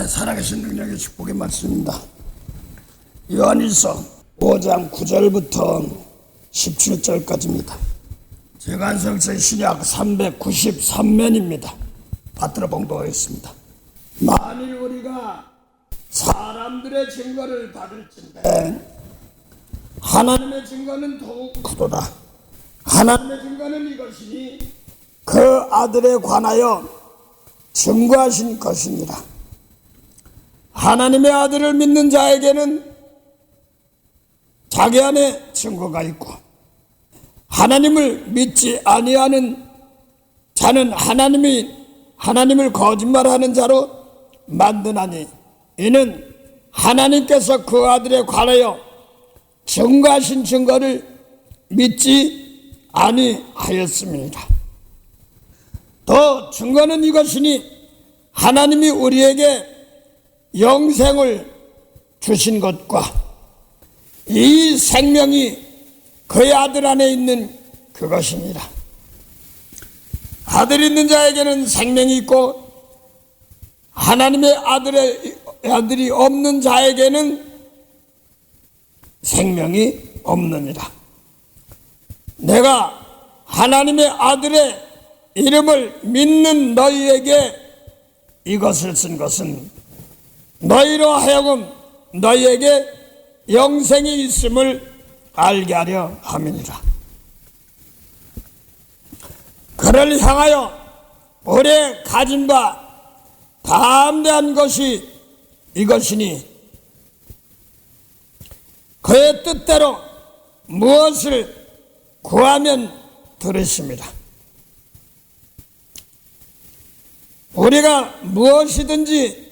살아계신 능력의 축복의 말씀입니다. 요한일서 5장 9절부터 17절까지입니다. 제간성서 신약 393면입니다. 받들어 봉독하겠습니다. 만일 우리가 사람들의 증거를 받을진대 하나님의 증거는 더욱 크도다. 하나님의 증거는 이것이니 그 아들에 관하여 증거하신 것이니라. 하나님의 아들을 믿는 자에게는 자기 안에 증거가 있고 하나님을 믿지 아니하는 자는 하나님을 거짓말하는 자로 만드나니 이는 하나님께서 그 아들에 관하여 증거하신 증거를 믿지 아니하였습니다. 더 증거는 이것이니 하나님이 우리에게 영생을 주신 것과 이 생명이 그의 아들 안에 있는 그것입니다. 아들 있는 자에게는 생명이 있고 하나님의 아들이 없는 자에게는 생명이 없느니라. 내가 하나님의 아들의 이름을 믿는 너희에게 이것을 쓴 것은 너희로 하여금 너희에게 영생이 있음을 알게 하려 함이니라. 그를 향하여 오래 가진 바 담대한 것이 이것이니 그의 뜻대로 무엇을 구하면 들으십니다. 우리가 무엇이든지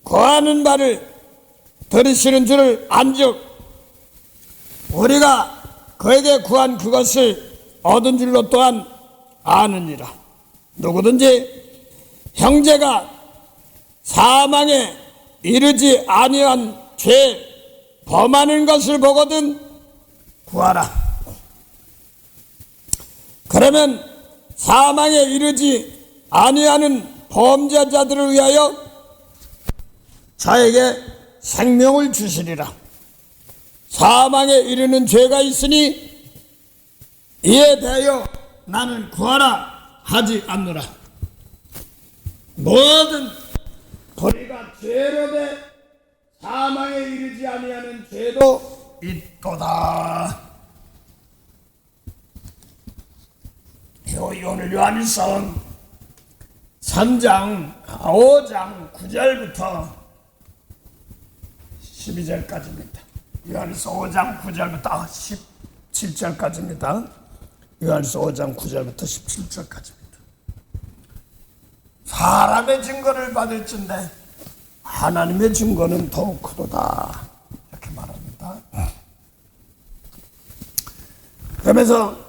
구하는 바를 들으시는 줄을 안즉 우리가 그에게 구한 그것을 얻은 줄로 또한 아느니라. 누구든지 형제가 사망에 이르지 아니한 죄 범하는 것을 보거든 구하라. 그러면 사망에 이르지 아니하는 범죄자들을 위하여 자에게 생명을 주시리라. 사망에 이르는 죄가 있으니 이에 대하여 나는 구하라 하지 않노라. 모든 우리가 죄로 돼 사망에 이르지 아니하는 죄도 있도다. 오늘 요한일서 3장 5장 9절부터 12절까지입니다. 요한일서 5장 9절부터 17절까지입니다. 요한일서 5장 9절부터 17절까지입니다. 사람의 증거를 받을진대 하나님의 증거는 더욱 크도다. 이렇게 말합니다. 그러면서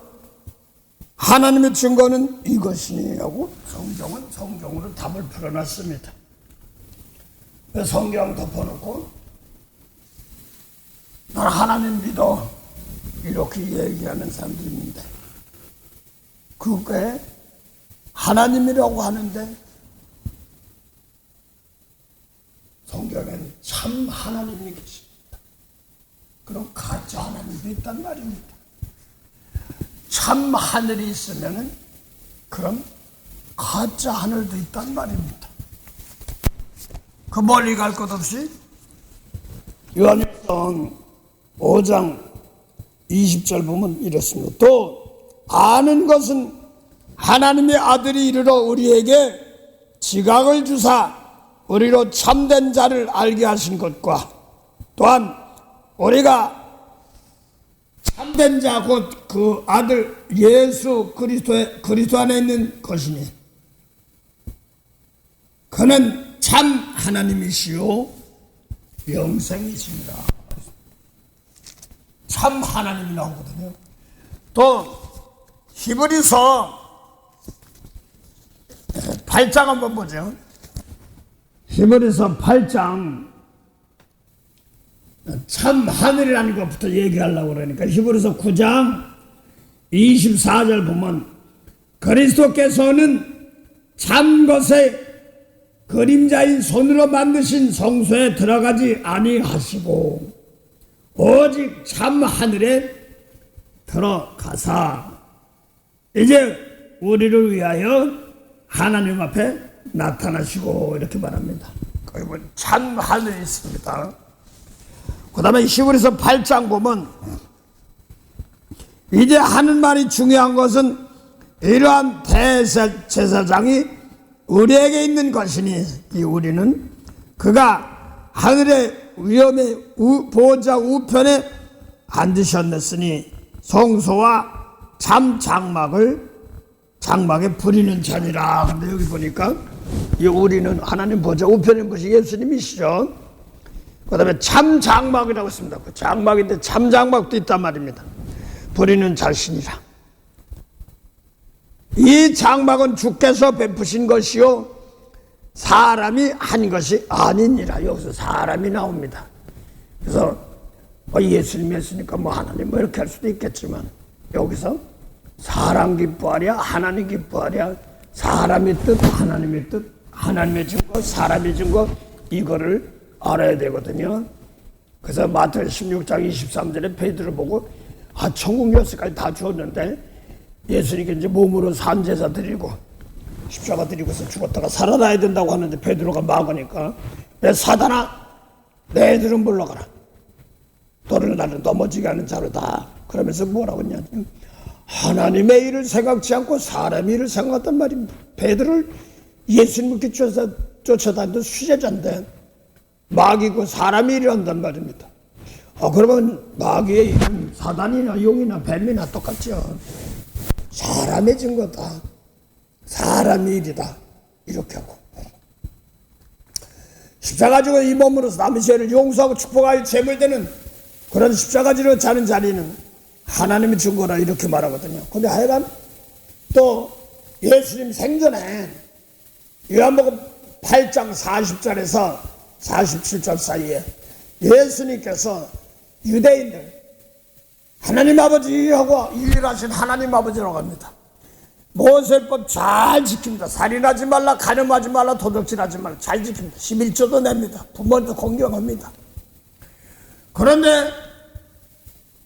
하나님의 증거는 이것이라고 성경은 성경으로 답을 풀어놨습니다. 성경 덮어놓고 난 하나님 믿어 이렇게 얘기하는 사람들이 있는데 그게 하나님이라고 하는데 성경에는 참 하나님이 계십니다. 그럼 가짜 하나님도 있단 말입니다. 참 하늘이 있으면은 그럼 가짜 하늘도 있단 말입니다. 그 멀리 갈 것 없이 요한일서 5장 20절 보면 이렇습니다. 또 아는 것은 하나님의 아들이 이르러 우리에게 지각을 주사 우리로 참된 자를 알게 하신 것과 또한 우리가 참된 자 곧 그 아들 예수 그리스도 안에 있는 것이니 그는 참 하나님이시요 영생이십니다. 참 하나님이 나오거든요. 또 히브리서 8장 한번 보죠. 히브리서 8장 참 하늘이라는 것부터 얘기하려고 그러니까 히브리서 9장 24절 보면 그리스도께서는 참 것에 그림자인 손으로 만드신 성소에 들어가지 아니하시고 오직 참 하늘에 들어가사 이제 우리를 위하여 하나님 앞에 나타나시고 이렇게 말합니다. 거기 보면 참 하늘이 있습니다. 그 다음에 히브리서 8장 보면 이제 하는 말이 중요한 것은 이러한 대제사장이 우리에게 있는 것이니 이 우리는 그가 하늘의 위엄의 보호자 우편에 앉으셨으니 성소와 참 장막에 부리는 자니라. 근데 여기 보니까 이 우리는 하나님 보호자 우편인 것이 예수님이시죠. 그 다음에 참 장막이라고 했습니다. 그 장막인데 참 장막도 있단 말입니다. 부리는 자신이라. 이 장막은 주께서 베푸신 것이요 사람이 한 것이 아니니라. 여기서 사람이 나옵니다. 그래서 예수님이 했으니까 하나님 이렇게 할 수도 있겠지만 여기서 사람 기뻐하랴 하나님 기뻐하랴 사람의 뜻 하나님의 뜻 하나님의 증거 사람의 증거 이거를 알아야 되거든요. 그래서 마태복음 16장 23절에 베드로 보고 천국 열쇠까지 다 주었는데 예수님께 이제 몸으로 산제사 드리고 십자가 드리고서 죽었다가 살아나야 된다고 하는데 베드로가 막으니까 내 사단아 내 애들은 물러가라. 너를 나는 넘어지게 하는 자로다. 그러면서 뭐라고 했냐. 하나님의 일을 생각지 않고 사람의 일을 생각했단 말입니다. 베드로를 예수님을 쫓아다니던 수제자인데 마귀고 사람의 일을 한단 말입니다. 그러면 마귀의 일은 사단이나 용이나 뱀이나 똑같죠. 사람의 증거다. 사람의 일이다. 이렇게 하고 십자가 지고 이 몸으로서 남의 죄를 용서하고 축복하여 제물되는 그런 십자가지로 자는 자리는 하나님의 증거라 이렇게 말하거든요. 근데 하여간 또 예수님 생전에 요한복음 8장 40절에서 47절 사이에 예수님께서 유대인들 하나님 아버지하고 일하신 하나님 아버지라고 합니다. 모세법 잘 지킵니다. 살인하지 말라, 간음하지 말라, 도둑질하지 말라 잘 지킵니다. 11조도 냅니다. 부모님도 공경합니다. 그런데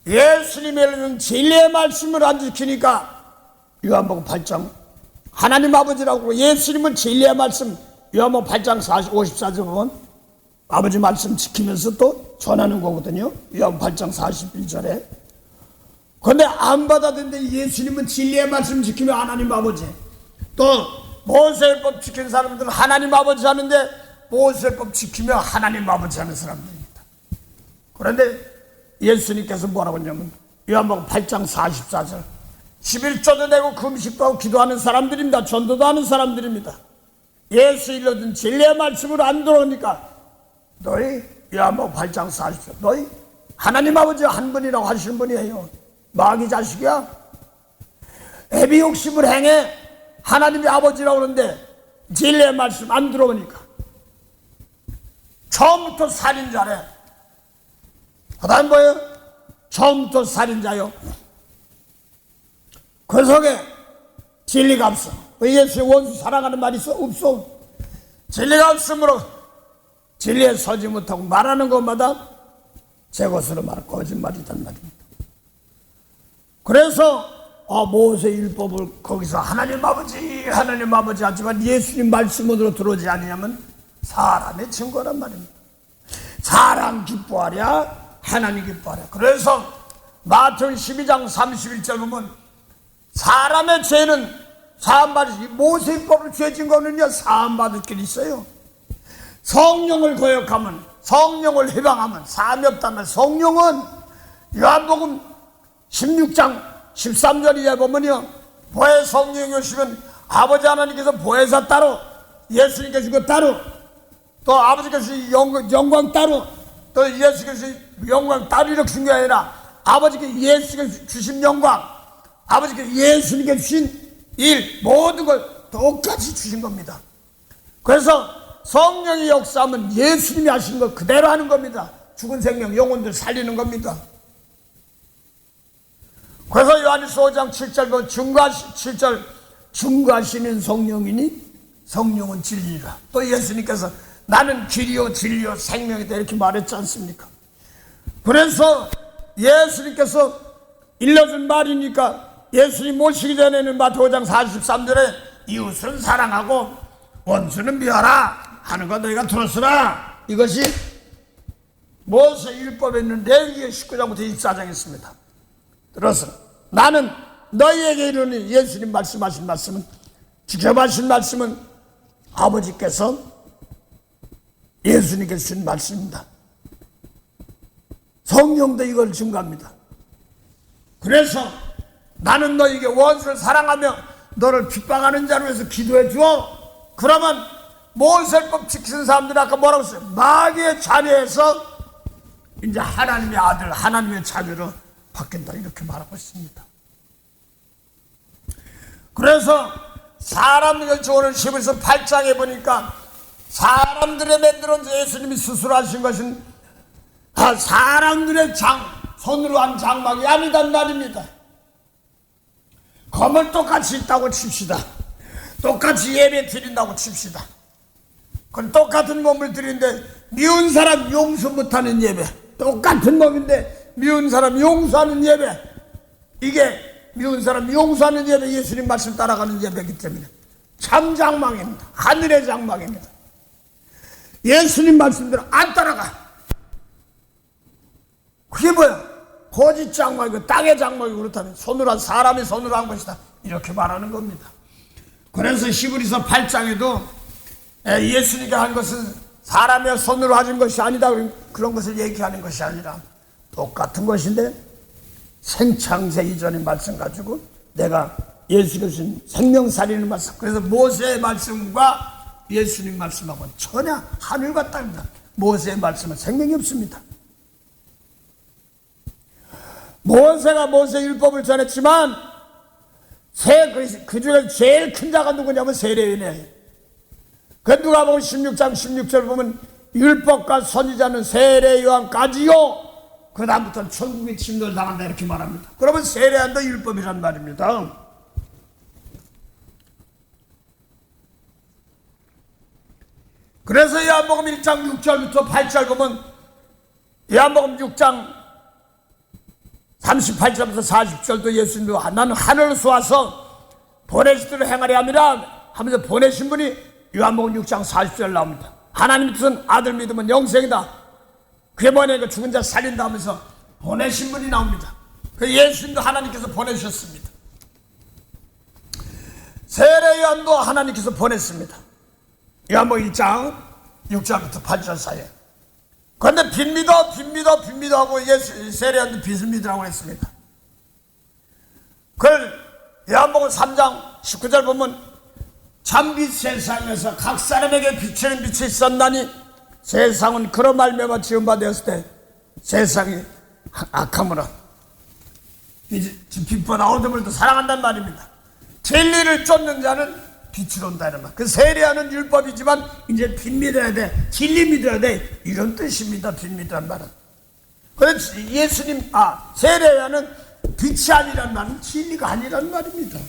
예수님의 진리의 말씀을 안 지키니까 요한복음 8장 하나님 아버지라고 예수님은 진리의 말씀 요한복음 8장 54절 보면 아버지 말씀 지키면서 또 전하는 거거든요. 요한복음 8장 41절에 그런데 안 받아들인데 예수님은 진리의 말씀 지키며 하나님 아버지 또 모세법 지킨 사람들은 하나님 아버지 하는데 모세법 지키며 하나님 아버지 하는 사람들입니다. 그런데 예수님께서 뭐라고 했냐면 요한복음 8장 44절 11조도 내고 금식도 하고 기도하는 사람들입니다. 전도도 하는 사람들입니다. 예수 일러준 진리의 말씀을 안 들어오니까 너희 요한복음 8장 44절 너희 하나님 아버지 한 분이라고 하시는 분이에요. 마귀 자식이야. 애비 욕심을 행해 하나님의 아버지라고 그러는데 진리의 말씀 안 들어오니까 처음부터 살인자래. 그 다음 뭐예요? 처음부터 살인자요. 그 속에 진리가 없어. 예수의 원수 사랑하는 말이 있어? 없어. 진리가 없으므로 진리에 서지 못하고 말하는 것마다 제 것으로 말 거짓말이단 말입니다. 그래서 모세 율법을 거기서 하나님 아버지 하지만 예수님 말씀으로 들어오지 않으냐면 사람의 증거란 말입니다. 사람 기뻐하랴 하나님 기뻐하랴. 그래서 마태복음 12장 31절 보면 사람의 죄는 사함받을 모세 율법을 죄진 거는요 사함받을 길이 있어요. 성령을 거역하면 성령을 해방하면 사함이 없다면 성령은 요한복음 16장 13절에 보면요 보혜 성령이 오시면 아버지 하나님께서 보혜사 따로 예수님께서 그 따로 또 아버지께서 영광 따로 또 예수께서 영광 따로 이렇게 준 게 아니라 아버지께 예수께서 주신 영광 아버지께 예수님께 주신 일 모든 걸 똑같이 주신 겁니다. 그래서 성령의 역사하면 예수님이 하신 거 그대로 하는 겁니다. 죽은 생명 영혼들 살리는 겁니다. 그래서 요한일서 5장 7절 7절 증거하시는 성령이니 성령은 진리라. 또 예수님께서 나는 길이요 진리요 생명이다 이렇게 말했지 않습니까? 그래서 예수님께서 일러준 말이니까 예수님 모시기 전에는 마태복음 5장 43절에 이웃은 사랑하고 원수는 미워하라 하는 거 너희가 들었으나 이것이 모세 율법에 있는 레위기 19장부터 24장에 있습니다. 들어서 나는 너희에게 이르니 예수님 말씀하신 말씀은 지켜하신 말씀은 아버지께서 예수님께 주신 말씀입니다. 성령도 이걸 증거합니다. 그래서 나는 너희에게 원수를 사랑하며 너를 핍박하는 자를 위해서 기도해 주어. 그러면 모세법 지키는 사람들이 아까 뭐라고 했어요? 마귀의 자녀에서 이제 하나님의 아들, 하나님의 자녀로 바뀐다 이렇게 말하고 있습니다. 그래서 사람들을 좋아하는 11서 8장에 보니까 사람들의 만들어서 예수님이 스스로 하신 것은 사람들의 손으로 한 장막이 아니단 말입니다. 검을 똑같이 있다고 칩시다. 똑같이 예배 드린다고 칩시다. 그건 똑같은 몸을 드리는데 미운 사람 용서 못하는 예배, 똑같은 몸인데 미운 사람 용서하는 예배, 이게 미운 사람 용서하는 예배, 예수님 말씀 따라가는 예배이기 때문에 참 장막입니다. 하늘의 장막입니다. 예수님 말씀대로 안 따라가. 그게 뭐야? 거짓 장막이고 땅의 장막이고 그렇다면 손으로 한 사람이 손으로 한 것이다 이렇게 말하는 겁니다. 그래서 히브리서 8장에도 예수님이 한 것은 사람의 손으로 하신 것이 아니다 그런 것을 얘기하는 것이 아니라 똑같은 것인데 생창세 이전의 말씀 가지고 내가 예수가 주신 생명살리는 말씀, 그래서 모세의 말씀과 예수님 말씀하고는 전혀 하늘과 땅입니다. 모세의 말씀은 생명이 없습니다. 모세가 모세 율법을 전했지만 그 중에 제일 큰 자가 누구냐면 세례요한이에요. 그 누가복음 16장 16절 보면 율법과 선지자는 세례요한까지요. 그 다음부터는 천국에 침노를 당한다 이렇게 말합니다. 그러면 세례요한도 율법이란 말입니다. 그래서 요한복음 1장 6절부터 8절 보면 요한복음 6장 38절부터 40절도 예수님도 나는 하늘을 쏘아서 보내신 대로 행하려 함이라 하면서 보내신 분이 요한복음 6장 40절 나옵니다. 하나님 뜻은 아들 믿으면 영생이다. 그게 뭐냐니까 죽은 자 살린다 하면서 보내신 분이 나옵니다. 그 예수님도 하나님께서 보내셨습니다. 세례 요한도 하나님께서 보냈습니다. 요한복음 1장 6절부터 8절 사이에. 그런데 빚 하고 세례요한도 빚을 믿으라고 했습니다. 그걸 요한복음 3장 19절 보면 참빛 세상에서 각 사람에게 비치는 빛이 있었나니 세상은 그런 말미암아 지은 바 되었을 때 세상이 악함으로 빛보다 어둠을 더 사랑한단 말입니다. 진리를 쫓는 자는 빛으로 온다 이런 말. 그 세례하는 율법이지만 이제 빛 믿어야 돼, 진리 믿어야 돼 이런 뜻입니다. 빛 믿으란 말은. 그래서 예수님 세례하는 빛이 아니란 말은 진리가 아니란 말입니다.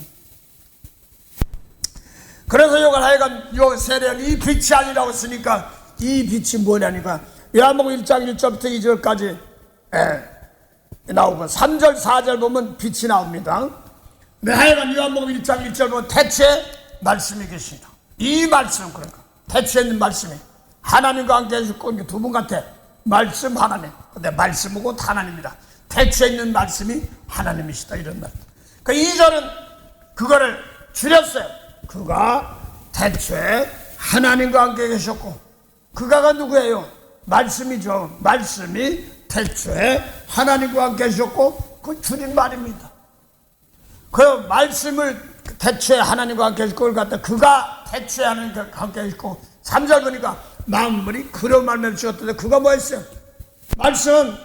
그래서 이걸 하여간 요 세례는 이 빛이 아니라고 했으니까 이 빛이 뭐냐니까 요한복음 1장 1절부터 2절까지 나오고 3절 4절 보면 빛이 나옵니다. 하여간 요한복음 1장 1절 보면 대체 말씀이 계시다. 이 말씀, 그러니까 대체 있는 말씀이 하나님과 함께 해주고 두 분 같아. 말씀 하나님, 근데 말씀하고 하나님이다. 대체 있는 말씀이 하나님이시다 이런 말. 그 2절은 그거를 줄였어요. 그가 대체 하나님과 함께 계셨고, 그가가 누구예요? 말씀이죠. 말씀이 대체 하나님과 함께 계셨고, 그 줄인 말입니다. 그 말씀을 대체 하나님과 함께 계셨고, 그걸 갖다 그가 대체 하나님과 함께 계셨고, 3절 보니까 만물이 그로 말미암아 지었던데 그가 뭐였어요? 말씀은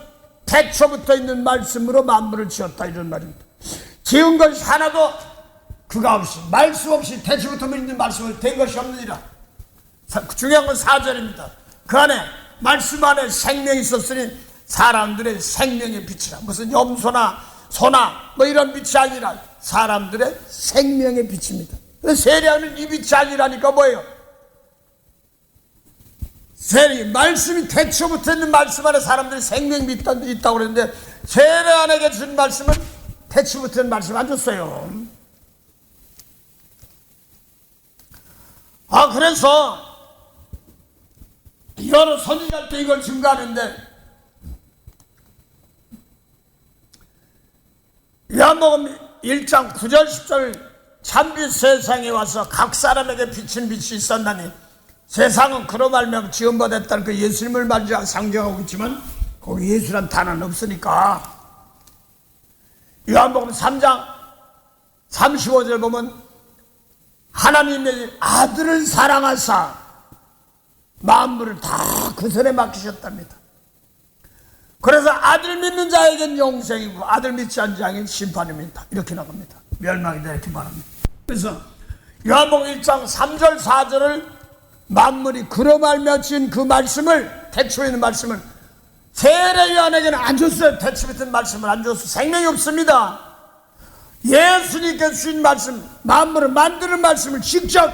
태초부터 있는 말씀으로 만물을 지었다 이런 말입니다. 지은 것이 하나도 그가 없이, 말씀 없이 태초부터 있는 말씀을 된 것이 없느니라. 중요한 건 4절입니다. 그 안에 말씀 안에 생명이 있었으니 사람들의 생명의 빛이라. 무슨 염소나 소나 뭐 이런 빛이 아니라 사람들의 생명의 빛입니다. 세례하는 입이 잘리라니까 뭐예요? 말씀이 태초부터 있는 말씀 안에 사람들이 생명이 있다고 그랬는데, 세례 안에게 준 말씀은 태초부터 있는 말씀 안 줬어요. 그래서 여러 선지자한테 이걸 증거하는데, 요한복음 1장 9절 10절 참빛 세상에 와서 각 사람에게 비친 빛이 있었나니 세상은 그로 말미암아 지음받았다는 그 예수님을 상징하고 있지만 거기 예수란 단어는 없으니까, 요한복음 3장 35절 보면 하나님의 아들을 사랑하사 만물을 다 그 손에 맡기셨답니다. 그래서 아들 믿는 자에겐 영생이고 아들 믿지 않는 자에겐 심판입니다. 이렇게 나갑니다. 멸망이다 이렇게 말합니다. 그래서 요한복음 1장 3절 4절을 만물이 그로 말미암아 지은 그 말씀을, 태초에 있는 말씀을 세례 요한에게는 안 줬어요. 태초에 있는 말씀을 안 줬어요. 생명이 없습니다. 예수님께서 주신 말씀, 만물을 만드는 말씀을 직접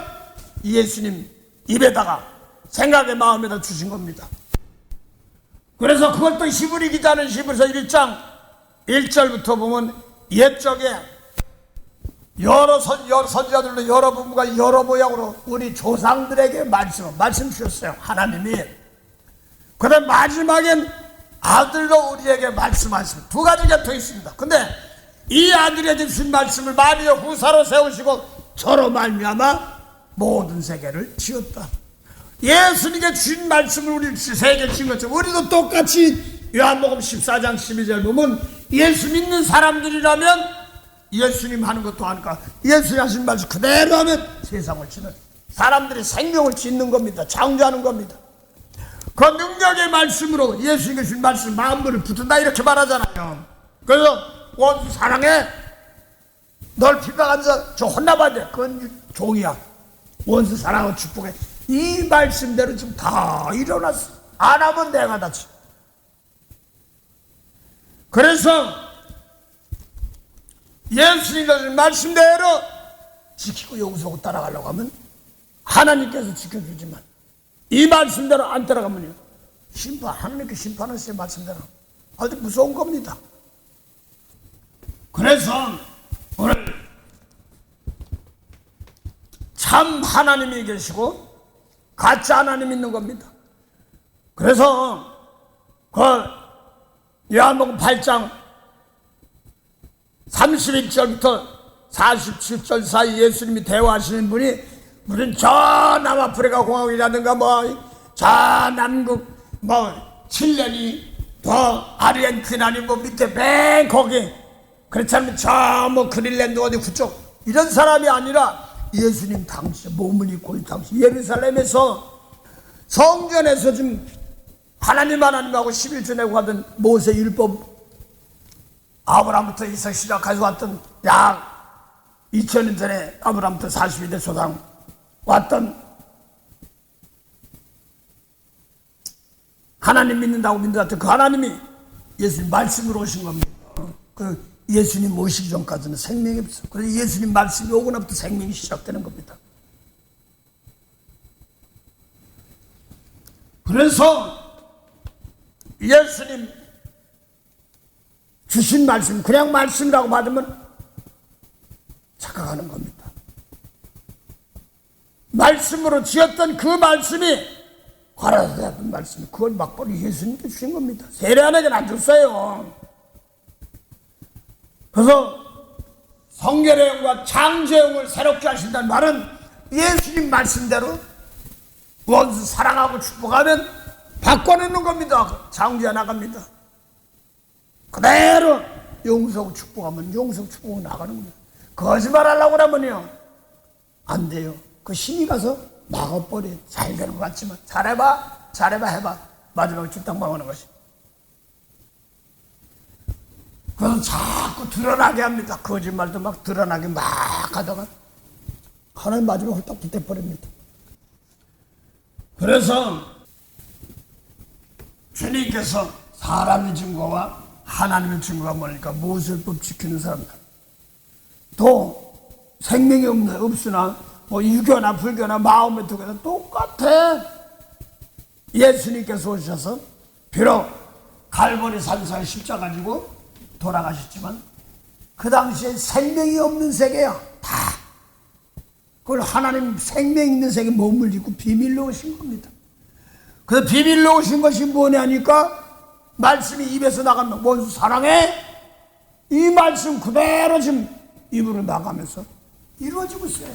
예수님 입에다가, 생각의 마음에다 주신 겁니다. 그래서 그걸 또 히브리 기자는 히브리서 1장 1절부터 보면 옛적에 여러 선지자들도 여러 부부가 여러 모양으로 우리 조상들에게 말씀 주셨어요. 하나님이. 그다음 마지막엔 아들로 우리에게 말씀하십니다. 두 가지가 더 있습니다. 근데 이 아들에게 주신 말씀을 마리아 후사로 세우시고 저로 말미암아 모든 세계를 지었다. 예수님께 주신 말씀을 우리 세계에 지은 것처럼 우리도 똑같이 요한복음 14장 12절 보면 예수 믿는 사람들이라면 예수님 하는 것도 하니까 예수님 하신 말씀 그대로 하면 세상을 지는 사람들이 생명을 짓는 겁니다. 창조하는 겁니다. 그 능력의 말씀으로 예수님께 주신 말씀 만물을 붙은다 이렇게 말하잖아요. 그래서 원수 사랑해, 널 핍박한 자 저 혼나봐야 돼. 그건 종이야. 원수 사랑하고 축복해. 이 말씀대로 지금 다 일어났어. 안 하면 내가 다쳐. 그래서 예수님의 말씀대로 지키고 용서하고 따라가려고 하면 하나님께서 지켜주지만 이 말씀대로 안 따라가면요, 하나님께 심판하세요. 말씀대로. 아주 무서운 겁니다. 그래서 오늘 참 하나님이 계시고 가짜 하나님이 있는 겁니다. 그래서 그 요한복음 8장 31절부터 47절 사이 예수님이 대화하시는 분이 무슨 저 남아프리카 공화국이라든가 저 남극 칠레니 더 아르헨티나니 밑에 맨 거기 그렇지 않으면 저 그린랜드 어디 그쪽 이런 사람이 아니라 예수님 당시 몸을 입고 당시 예루살렘에서 성전에서 지금 하나님하고 11조 내고 하던 모세 율법 아브라함부터 이삭 시작해서 왔던 약 2000년 전에 아브라함부터 42대 조상 왔던 하나님 믿는다고 믿는다 그 하나님이 예수님 말씀으로 오신 겁니다. 그 예수님 모시기 전까지는 생명이 없어. 그래서 예수님 말씀이 오고 나부터 생명이 시작되는 겁니다. 그래서 예수님 주신 말씀 그냥 말씀이라고 받으면 착각하는 겁니다. 말씀으로 지었던 그 말씀이 가라사였던 말씀이 그걸 막바로 예수님께 주신 겁니다. 세례 안에는 안 줬어요. 그래서 성결의 영과 창조의 영을 새롭게 하신다는 말은 예수님 말씀대로 원수 사랑하고 축복하면 바꿔내는 겁니다. 창조해 나갑니다. 그대로 용서하고 축복하면 용서하고 축복하고 나가는 겁니다. 거짓말 하려고 그러면요 안 돼요. 그 힘이 가서 나가버려. 잘 되는 것 같지만 잘해봐 해봐 마지막에 죽당방하는 것이. 그래서 자꾸 드러나게 합니다. 거짓말도 막 드러나게 막 하다가 하나님 마지막에 홀딱 붙어버립니다. 그래서 주님께서 사람의 증거와 하나님의 증거가 뭐니까 모세법 지키는 사람들 또 생명이 없으나 뭐 유교나 불교나 마음의 두개나 똑같아. 예수님께서 오셔서 비록 갈보리 산사에 십자가 지고 돌아가셨지만 그 당시에 생명이 없는 세계야. 다 그걸 하나님 생명 있는 세계에 몸을 입고 비밀로 오신 겁니다. 그래서 비밀로 오신 것이 뭐냐니까 말씀이 입에서 나가면 원수 사랑해, 이 말씀 그대로 지금 입으로 나가면서 이루어지고 있어요.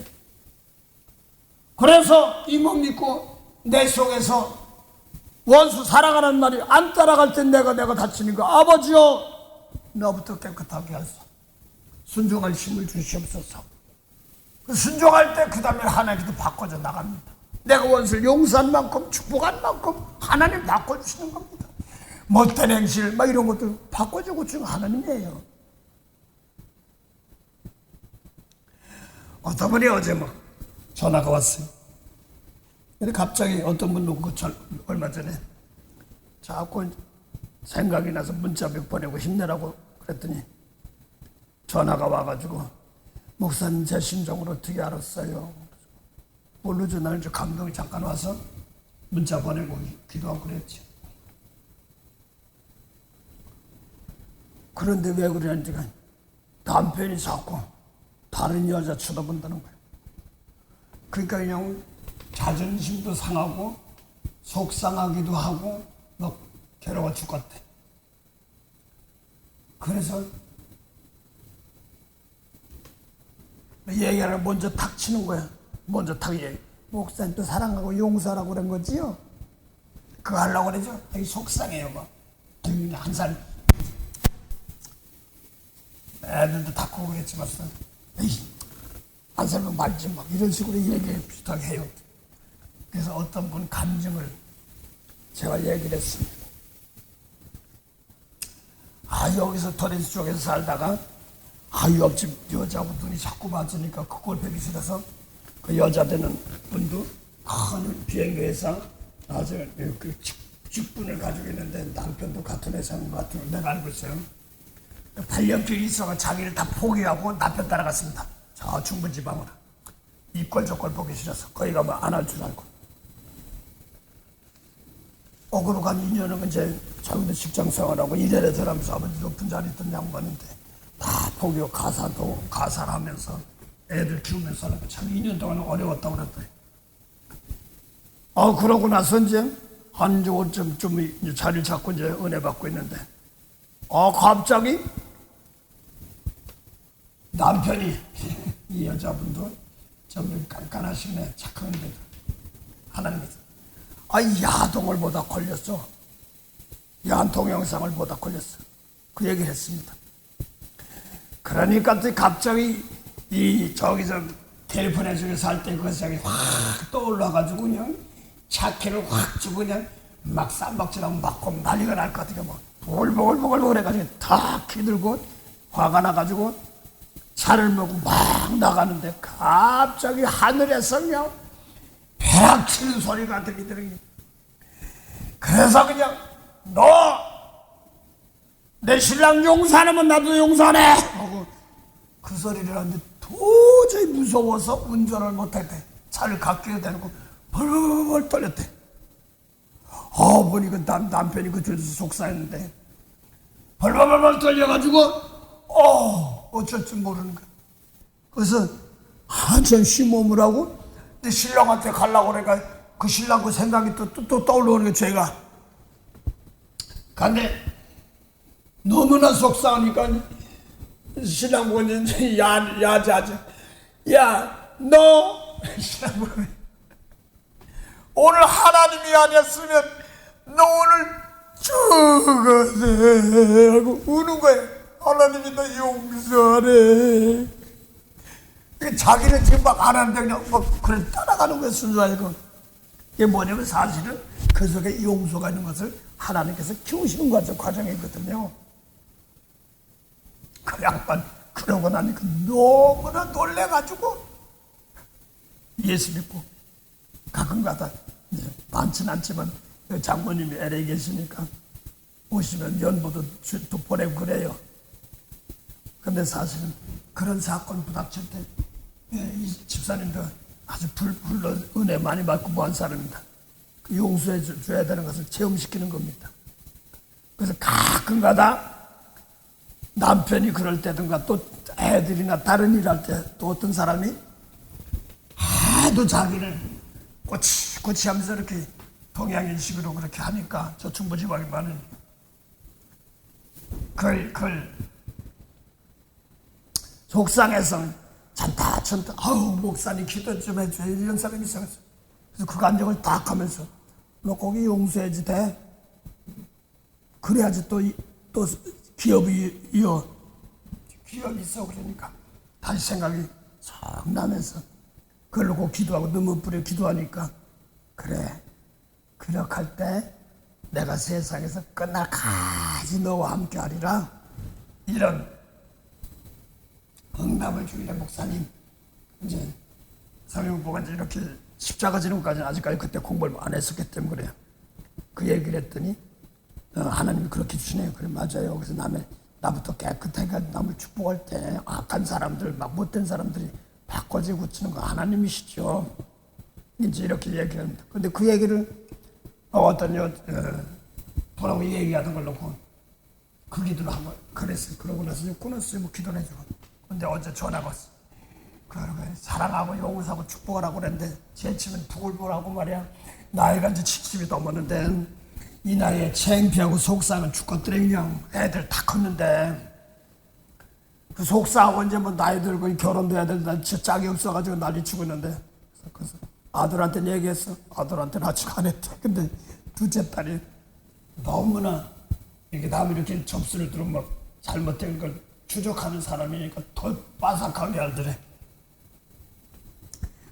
그래서 이 몸 믿고 내 속에서 원수 사랑하는 말이 안 따라갈 때 내가 다치니까 아버지여 너부터 깨끗하게 하소서. 순종할 힘을 주시옵소서. 순종할 때 그 다음에 하나님도 바꿔져 나갑니다. 내가 원수를 용서한 만큼 축복한 만큼 하나님 바꿔주시는 겁니다. 못된 행실 막 이런 것들 바꿔주고 중 하나님이에요. 어떤 분이 어제 뭐 전화가 왔어요. 근데 갑자기 어떤 분 놓고 얼마 전에 자꾸 생각이 나서 문자 몇 보내고 힘내라고 그랬더니 전화가 와가지고 목사님 제 심정을 어떻게 알았어요? 모르죠. 나는 좀 감동이 잠깐 와서 문자 보내고 기도하고 그랬지. 그런데 왜 그러는지가 남편이 자꾸 다른 여자 쳐다본다는 거예요. 그러니까 그냥 자존심도 상하고 속상하기도 하고 막 괴로워 죽겠대. 그래서 얘기를 먼저 탁 치는 거야. 먼저 탁 얘기. 목사님 또 사랑하고 용서하라고 그런 거지요? 그거 하려고 그러죠? 되게 속상해요. 막. 한 살 애들도 다 크고 그랬지만 한 살만 말지 막 이런 식으로 얘기 비슷하게 해요. 그래서 어떤 분 감정을 제가 얘기를 했습니다. 여기서 토렌스 쪽에서 살다가 옆집 여자하고 눈이 자꾸 맞으니까 그걸 뵈기 싫어서 그 여자 되는 분도 큰 비행기 회사 아주 그 직분을 가지고 있는데 남편도 같은 회사인 것 같은 걸 내가 알고 있어요. 8년째 있어가 자기를 다 포기하고 남편 따라갔습니다. 저 중부지방으로. 이꼴 저꼴 보기 싫어서 거기 가면 안 할 줄 알고. 억으로 간 2년은 이제 자기도 직장 생활하고 이래라 저라면서 아버지 높은 자리 있던 양반인데 다 포기하고 가사를 하면서 애들 키우면서 하니까 참 2년 동안 어려웠다고 그랬더니 그러고 나서 이제 한 요쯤 좀 이제 자리를 잡고 이제 은혜 받고 있는데 갑자기 남편이 이 여자분도 좀 깐깐하시네. 착한데 하나님께서 야동을 보다 걸렸어. 야한 동영상을 보다 걸렸어. 그 얘기를 했습니다. 그러니까 또 갑자기 저기서 텔레폰에 중에서 할 때 그 생각이 확 떠올라가지고 그냥 차키를 확 주고 그냥 막 쌈박질하고 맞고 난리가 날 것 같으니까 막 보글보글 해가지고 다 기들고 화가 나가지고 차를 몰고 막 나가는데 갑자기 하늘에서 그냥 벼락 치는 소리가 들리더니 그래서 그냥 너 내 신랑 용서하면 나도 용서하네 하고 그 소리를 하는데 도저히 무서워서 운전을 못했대. 차를 갓길에 대놓고 벌벌 떨렸대. 보니까 남편이 그쪽에서 속상했는데 벌벌 떨려가지고 어쩔 줄 모르는 거야. 그래서 한참 쉬몸을 하고 내 신랑한테 가려고 그러니까 그 신랑 그 생각이 또 떠올라오는 게 죄가. 근데 너무나 속상하니까 신랑 보고 이제 야자죠. 너 신랑 보고 오늘 하나님이 아니었으면 너 오늘 죽었네 하고 우는 거예요. 하나님이 너 용서하래. 자기는 지금 막 안 하는데 그냥 막 그래 따라가는 거예요. 순수하고. 이게 뭐냐면 사실은 그 속에 용서가 있는 것을 하나님께서 키우시는 과정이거든요. 그 양반 그러고 나니까 너무나 놀래가지고 예수 믿고 가끔가다 많지는 않지만 장모님이 LA 계시니까 오시면 연보도 또 보내고 그래요. 근데 사실은 그런 사건 부닥칠 때 이 집사님도 아주 불로 은혜 많이 받고 뭐한 사람입니다. 그 용서해 줘야 되는 것을 체험시키는 겁니다. 그래서 가끔가다 남편이 그럴 때든가 또 애들이나 다른 일 할 때 또 어떤 사람이 하도 자기를 꼬치꼬치 하면서 이렇게 동양인식으로 그렇게 하니까 저 중부지방이만은 그걸 속상해서 찬다 아우 목사님 기도 좀 해줘요 이런 사람이 있어요. 그래서 그 감정을 딱 하면서 너 거기 용서해야지 돼. 그래야지 또 기업이 있어. 그러니까 다시 생각이 싹 나면서 그걸 놓고 기도하고 너무 뿌려 기도하니까 그래 그렇게 할 때 내가 세상에서 끝날까지 너와 함께 하리라 이런 응답을 주기를 목사님 이제 성경보가 이제 이렇게 십자가 지는 것까지는 아직까지 그때 공부를 안 했었기 때문에 그래요. 그 얘기를 했더니 하나님이 그렇게 주시네요. 그래 맞아요. 그래서 나부터 깨끗하게 남을 축복할 때 악한 사람들 막 못된 사람들이 바꿔지 고치는 거 하나님이시죠. 이제 이렇게 얘기합니다. 근데 그 얘기를 어떤 뭐라고 얘기하던 걸 놓고 그 기도를 한번 그랬어요. 그러고 나서 끊었어요. 뭐 기도를 해주고. 근데 어제 전화가 왔어. 그러고 사랑하고 용서하고 축복하라고 그랬는데 제 치면 부글부글하고 말이야. 나이가 이제 70이 넘었는데 이 나이에 창피하고 속상은 죽겠더래. 그냥 애들 다 컸는데 그 속상하고 이제 뭐 나이 들고 결혼도 해야 된다. 진짜 짝이 없어가지고 난리치고 있는데 그래서 아들한테 얘기했어. 아들한테는 아직 안 했대. 근데 둘째 딸이 너무나 이렇게 남이 이렇게 접수를 들으면 막 잘못된 걸 추적하는 사람이니까 더 빠삭하게 알더래.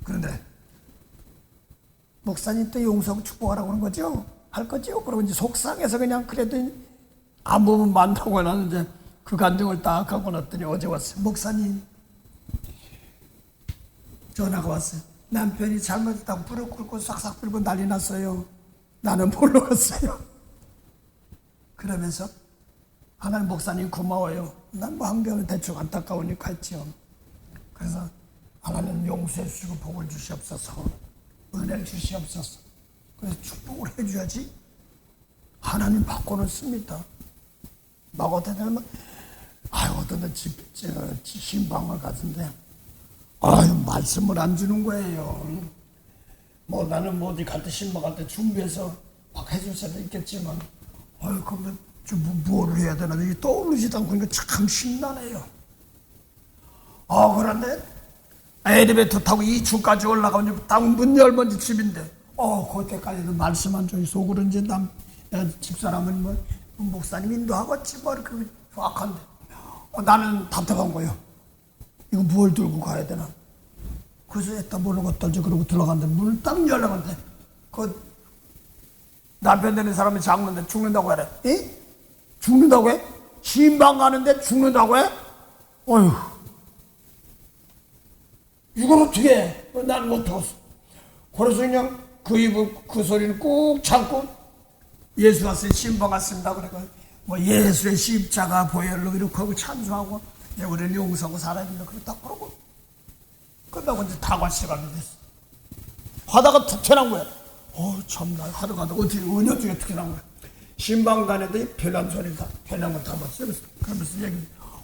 그런데 목사님 또 용서하고 축복하라고 하는 거죠? 할 거죠? 그러고 이제 속상해서 그냥 그래도 안 보면 많다고 하는데 그 감정을 딱 하고 났더니 어제 왔어요. 목사님 전화가 왔어요. 남편이 잘못했다고 불을 끓고 싹싹 불고 난리 났어요. 나는 몰랐어요. 그러면서 하나님 목사님 고마워요. 난 뭐 한 개는 대충 안타까우니까 했지요. 그래서 하나님 용서해 주시고 복을 주시옵소서. 은혜를 주시옵소서. 그래서 축복을 해줘야지 하나님 받고는 씁니다. 막 어떤 사람은 어떤 데 신방을 갔는데 말씀을 안 주는 거예요. 뭐 나는 뭐 어디 갈 때 신방 갈 때 준비해서 막 해줄 수도 있겠지만 그러면 뭘 해야 되나 떠오르지도 않고 그러니까 참 심란해요. 그런데 엘리베이터 타고 2층까지 올라가면 딱 문 열면 집인데 그때까지도 말씀 안 줘요. 속으로 이제 집사람은 뭐 목사님 인도하겠지 뭐 이렇게 확한데 나는 답답한 거예요. 이거 뭘 들고 가야 되나? 그래서 에따 모르고 떨지 그러고 들어갔는데 문을 딱 열어갔는데 그 남편 되는 사람이 장는데 죽는다고 해라. 에? 죽는다고 해? 신방 가는데 죽는다고 해? 어휴 이걸 어떻게 해? 나는 못하겠어. 그래서 그냥 그 소리는 꾹 참고 예수 왔어요. 신방 왔습니다. 그러니까 뭐 예수의 십자가 보혈로 이렇게 하고 찬송하고 우리는 용서하고 살아야 된다. 그렇다 그러고 끝나고 이제 다과 시간이 됐어. 하다가 툭 튀어나온 거야. 참나 하다가 어떻게 은연 중에 툭 튀어나온 거야. 신방 다니더니 별난 소리 다 별난 걸 담았어요. 그러면서 얘기.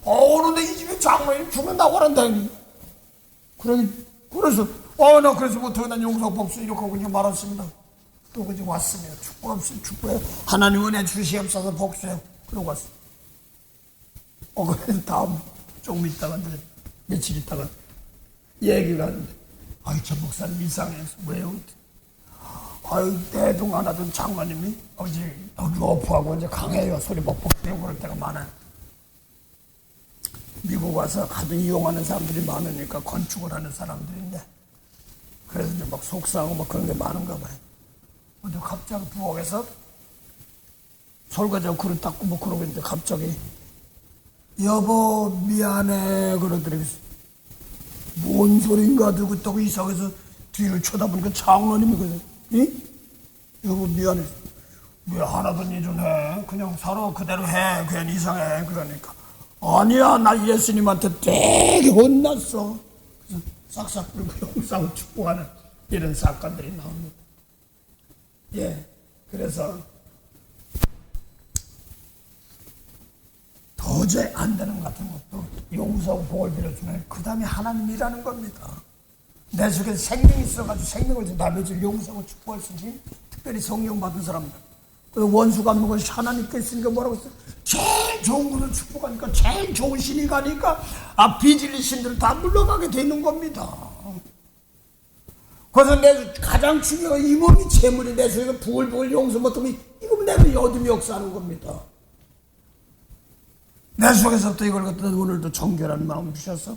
그런데 이 집에 장로님 죽는다고 그런다. 그래서 나 그래서 못하고 난 용서하고 복수 이렇게 하고 그냥 말았습니다. 또 그저 왔으면 축복 없으면 축복해. 하나님 은혜 주시옵소서 복수해. 그러고 왔어. 그래서 다음 조금 있다가 이제 며칠 있다가 얘기가 하는데 저 목사님 이상해서 왜요? 내동 하나던 장로님이 어제 러프하고 이제 강해요. 소리 뻑뻑 들고 그럴 때가 많아요. 미국 와서 하도 이용하는 사람들이 많으니까 건축을 하는 사람들인데 그래서 이제 막 속상하고 막 그런 게 많은가 봐요. 근데 갑자기 부엌에서 설거지하고 그릇 닦고 뭐 그러고 있는데 갑자기 여보 미안해 그러더라고요. 뭔 소린가 들고 또 이상해서 뒤를 쳐다보니까 장로님이거든. 여보 미안해. 왜 하나던 일은 해? 그냥 살아 그대로 해. 그냥 이상해. 그러니까 아니야 나 예수님한테 되게 혼났어. 그래서 싹싹 불고 용서하고 축복하는 이런 사건들이 나옵니다. 예, 그래서 도저히 안 되는 것 같은 것도 용서하고 복을 빌어주면 그 다음에 하나님이라는 겁니다. 내 속에 생명이 있어가지고 생명을 남의 줄 용서하고 축복할 수 있는 특별히 성령 받은 사람들. 원수가 없는 것이 하나님께 있으니까 뭐라고 했어요? 제일 좋은 것을 축복하니까 제일 좋은 신이 가니까 비질리 신들은 다 물러가게 되는 겁니다. 그래서 내 가장 중요한 이 몸이 재물이 내 속에 부글부글 용서 못하면 이거면 내가 어둠이 역사하는 겁니다. 내 속에서부터 이걸 갖다 오늘도 정결한 마음 주셔서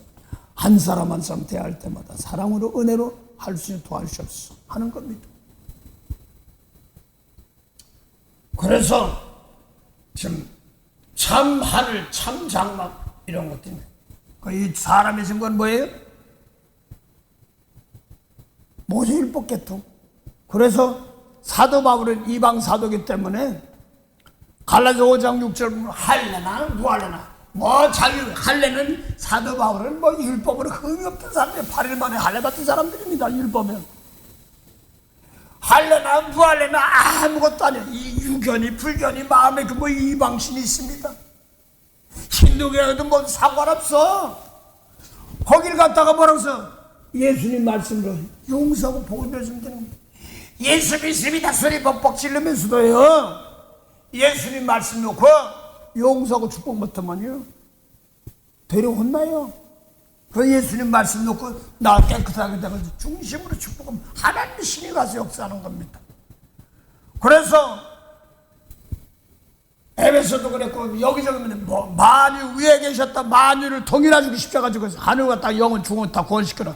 한 사람 한 사람 대할 때마다 사랑으로 은혜로 할 수 있는 도와주셨어 하는 겁니다. 그래서 지금 참 하늘 참 장막 이런 것들이 이 사람의 증거는 뭐예요? 모세율법 개통. 그래서 사도 바울은 이방 사도기 때문에 갈라디아 5장 6절 보면 할례나 무할례나 할례는 사도 바울은 율법으로 흠이 없던 사람들 8일 만에 할례 받은 사람들입니다. 율법은 할례나 무할례나 아무것도 아니에요. 이 유견이 불견이 마음에 이방신이 있습니다. 힌두교에도 상관없어. 거길 갔다가 뭐라고 써? 예수님 말씀으로 용서하고 복을 빌어주면 되는 거예요. 예수 믿습니다 소리 벅벅 지르면서도요, 예수님 말씀 놓고 용서하고 축복 못하면요 되려 혼나요. 그 예수님 말씀 놓고 나 깨끗하게 돼가지고 중심으로 축복하면 하나님의 신이 가서 역사하는 겁니다. 그래서 에베소도 그랬고 여기저기 만유 위에 계셨다 만유를 통일해주고 싶어가지고 하늘 갔다 영은 중은 다 구원시켜라.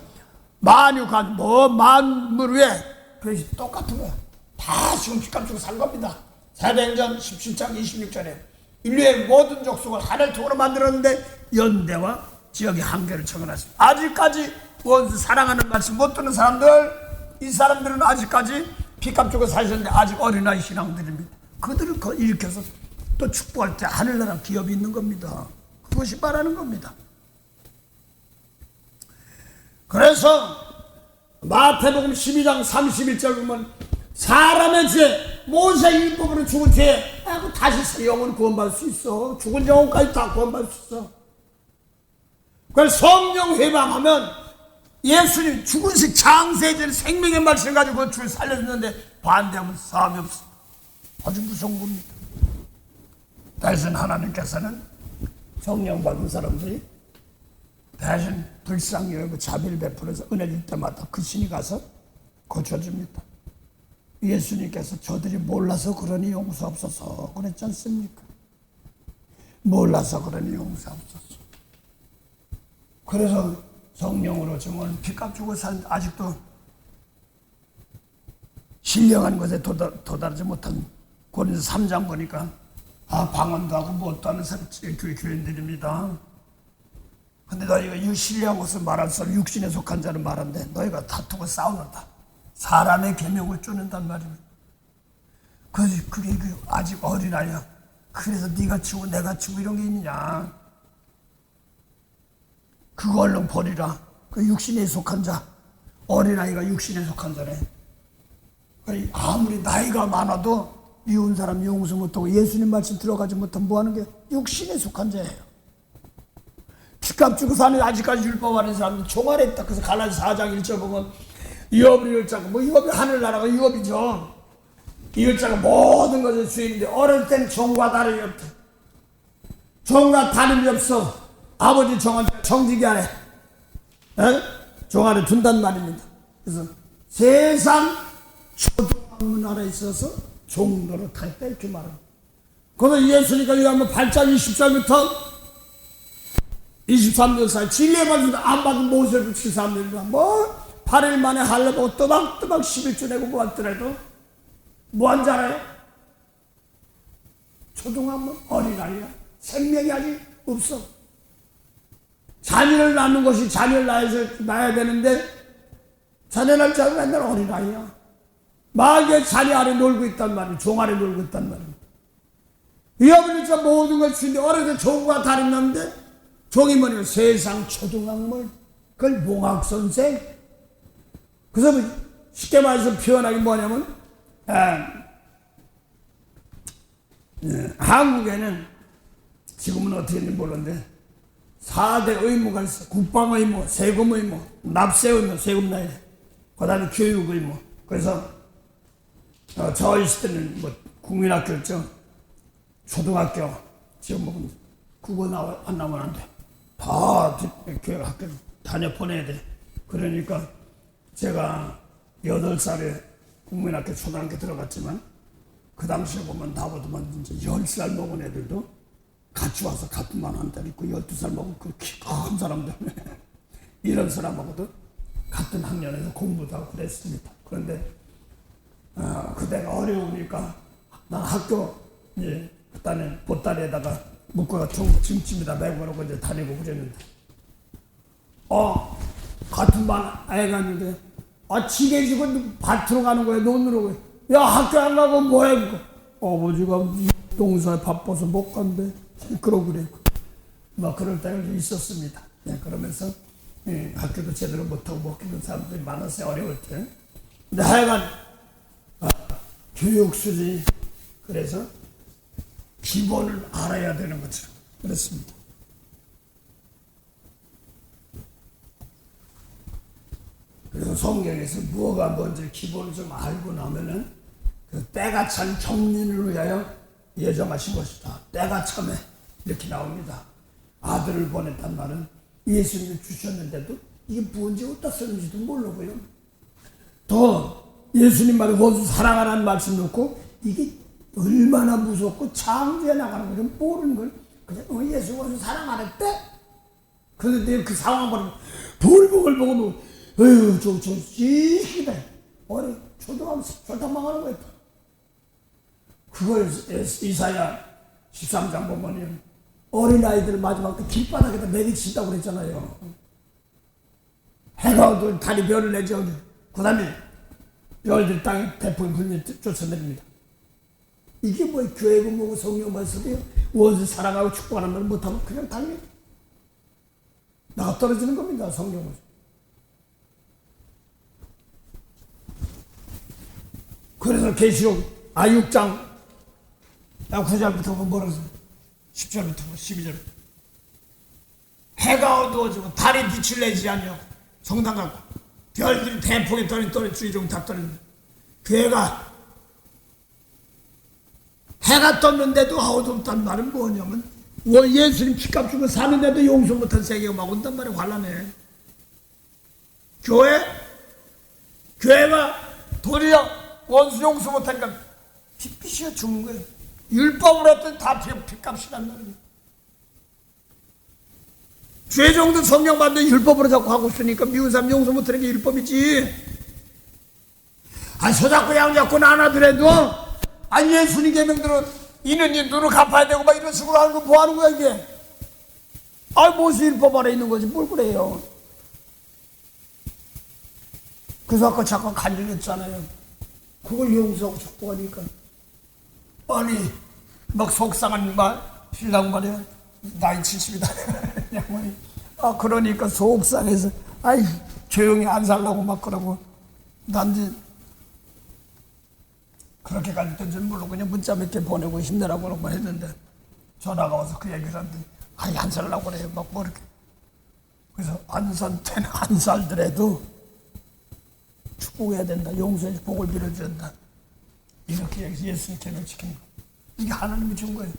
만유가 만물 위에 그것이 똑같은 거야. 다 지금 핏값 주고 산 겁니다. 사도행전 17장 26절에 인류의 모든 족속을 하늘 통으로 만들었는데 연대와 지역의 한계를 적어놨습니다. 아직까지 원수 사랑하는 말씀 못 듣는 사람들, 이 사람들은 아직까지 핏값 주고 사셨는데 아직 어린아이 신앙들입니다. 그들을 일으켜서 또 축복할 때 하늘나라 기업이 있는 겁니다. 그것이 말하는 겁니다. 그래서 마태복음 12장 31절 보면 사람의 죄, 모세 율법으로 죽은 죄 다시 영혼 구원받을 수 있어. 죽은 영혼까지 다 구원받을 수 있어. 그래서 성령 회방하면 예수님 죽은식 장세전 생명의 말씀을 가지고 그 주를 살려줬는데 반대하면 사함이 없어. 아주 무서운 겁니다. 대신 하나님께서는 성령 받은 사람들이 대신 불쌍히 여기고 자비를 베풀어서 은혜 줄 때마다 그 신이 가서 고쳐줍니다. 예수님께서 저들이 몰라서 그러니 용서없어서 그랬지 않습니까? 몰라서 그러니 용서없어서. 그래서 성령으로 정말 핏값 주고 산 아직도 신령한 것에 도달하지 못한 고린도서 3장 보니까 방언도 하고 뭣도 하는 교인들입니다. 근데 너희가 이 신령한 것을 말할 수 없는 육신에 속한 자는 말한데 너희가 다투고 싸우는다. 사람의 계명을 쪼는단 말입니다. 그게 아직 어린아이야. 그래서 네가 치고 내가 치고 이런 게 있느냐. 그거 얼른 버리라. 그 육신에 속한 자, 어린아이가 육신에 속한 자래. 아무리 나이가 많아도 미운 사람 용서 못하고 예수님 말씀 들어가지 못하면 뭐하는 게 육신에 속한 자예요. 핏값 주고 사는 아직까지 율법 하는 사람들 종아리에 있다. 그래서 갈라디아 4장 1절 보면 유업이 율자가 유업이 하늘나라가 유업이죠. 이 율자가 모든 것의 주인인데 어릴 땐 종과 다름이 없다. 종과 다름이 없어. 아버지 종한테 청지기 안에 종 안에 둔단 말입니다. 그래서 세상 초등학문 아래 있어서 종로로 탈 때 이렇게 말합니다. 그래서 예수니까 여기 한번 8장 20절부터 23절 사이 진리에 받은 안 받은 모세를 붙인 사람들입니다. 8일 만에 할례 보고 또박또박 11주 내고 뭐 왔더라도 뭐한 줄 알아요? 초등학문 어린아이야. 생명이 아직 없어. 자녀를 낳는 것이 자녀를 낳아야 되는데 자녀 낳을 자는 맨날 어린아이야. 마귀의 자녀 아래 놀고 있단 말이야. 종 아래 놀고 있단 말이야. 이 아버지 진짜 모든 걸 주는데 어릴 때 종과 다름났는데 종이 뭐냐면 세상 초등학문 그걸 몽학선생. 그래서 쉽게 말해서 표현하기 뭐냐면 한국에는 지금은 어떻게 했는지 모르는데 4대 의무가 있어. 국방의무, 세금의무, 납세의무, 세금 내야 돼. 그 다음에 교육의무. 그래서 저 있을 때는 뭐 국민학교였죠. 초등학교 지금 뭐 그거 안 나오면 안 돼. 다 교육학교 다녀 보내야 돼. 그러니까 제가 8살에 국민학교 초등학교 들어갔지만 그 당시에 보면 나보다만 이제 10살 먹은 애들도 같이 와서 같은 반 한 달 있고 12살 먹은 그 키 큰 사람들 이런 사람하고도 같은 학년에서 공부도 하고 그랬습니다. 그런데 그때가 어려우니까 난 학교 그때는 보따리에다가 묶어가 짐집에다 메고 그러고 이제 다니고 그랬는데 같은 반 애가 있는데 지게 지고 밭으로 가는 거야. 논으로. 야, 학교 안 가고 뭐해? 아버지가 농사에 바빠서 못 간대. 그러고 그래. 막 그럴 때가 있었습니다. 그러면서 학교도 제대로 못하고 못 가는 사람들이 많았어요. 어려울 때. 근데 하여간 교육 수준이 그래서 기본을 알아야 되는 것처럼 그랬습니다. 그래서 성경에서 무엇가 먼저 기본을 좀 알고 나면은 그 때가 참 경륜을 위하여 예정하신 것이다. 때가 참에 이렇게 나옵니다. 아들을 보냈단 말은 예수님을 주셨는데도 이게 뭔지 어디다 쓰는지도 모르고요. 더 예수님 말에 원수 사랑하라는 말씀 놓고 이게 얼마나 무섭고 창조해 나가는 걸 모르는 걸 그냥 예수 원수 사랑하랬대? 그런데 그 상황 보면 돌복을 보고 뭐 어휴, 찌시다. 어리, 초등학교 절단 망하는 거야. 그걸 이사야 13장 보면 어린아이들 마지막 때 길바닥에다 내리친다고 그랬잖아요. 해가 어두운 달이 별을 내죠. 그 다음에 별들 땅에 태풍이 불면 쫓아내립니다. 이게 뭐 교회고 뭐고 성령 말씀이에요. 원수 사랑하고 축복하는 말 못하면 그냥 당연히 나가 떨어지는 겁니다. 성경은. 그래서 계시록 6장 9절부터 보면 뭐라고 써요? 10절부터 12절. 해가 어두워지고 달이 빛을 내지 않냐고 성당 갖고 별들이 대폭에 떨어진 주의종 다 떨어진다. 교회가 해가 떴는데도 어둡단 말은 뭐냐면 예수님 피값 주고 사는데도 용서 못한 세계가 막 온단 말이야. 환란해. 교회가 도리어 원수 용서 못하니까 빚이야 죽는 거예요. 율법으로 했더니 다 빚값이란 말이에요. 죄종도 성령 받는 율법으로 자꾸 하고 있으니까 미운 사람 용서 못하는 게 율법이지. 소잡고 양잡고 나눠더라도 예수님 계명대로 이는 눈을 갚아야 되고 막 이런 식으로 하는 거 뭐 하는 거야 이게. 무엇이 율법 안에 있는 거지 뭘 그래요. 그래서 아까 잠깐 간증했잖아요. 그걸 용서하고 축복하니까 막 속상한 말 신랑 말이야. 나이 70이다 양반이 그러니까 속상해서 조용히 안 살라고 막 그러고 난 이제 그렇게까지 된 줄 모르고 그냥 문자 몇 개 보내고 힘내라고 그런 말 했는데 전화가 와서 그 얘기를 하는데 안 살라고 그래요. 막 뭐 이렇게. 그래서 안 살더라도 축복해야 된다. 용서해 복을 빌어줘야 된다. 이렇게 얘기해서 예수님 계명 지킨 거. 이게 하나님이 준 거예요.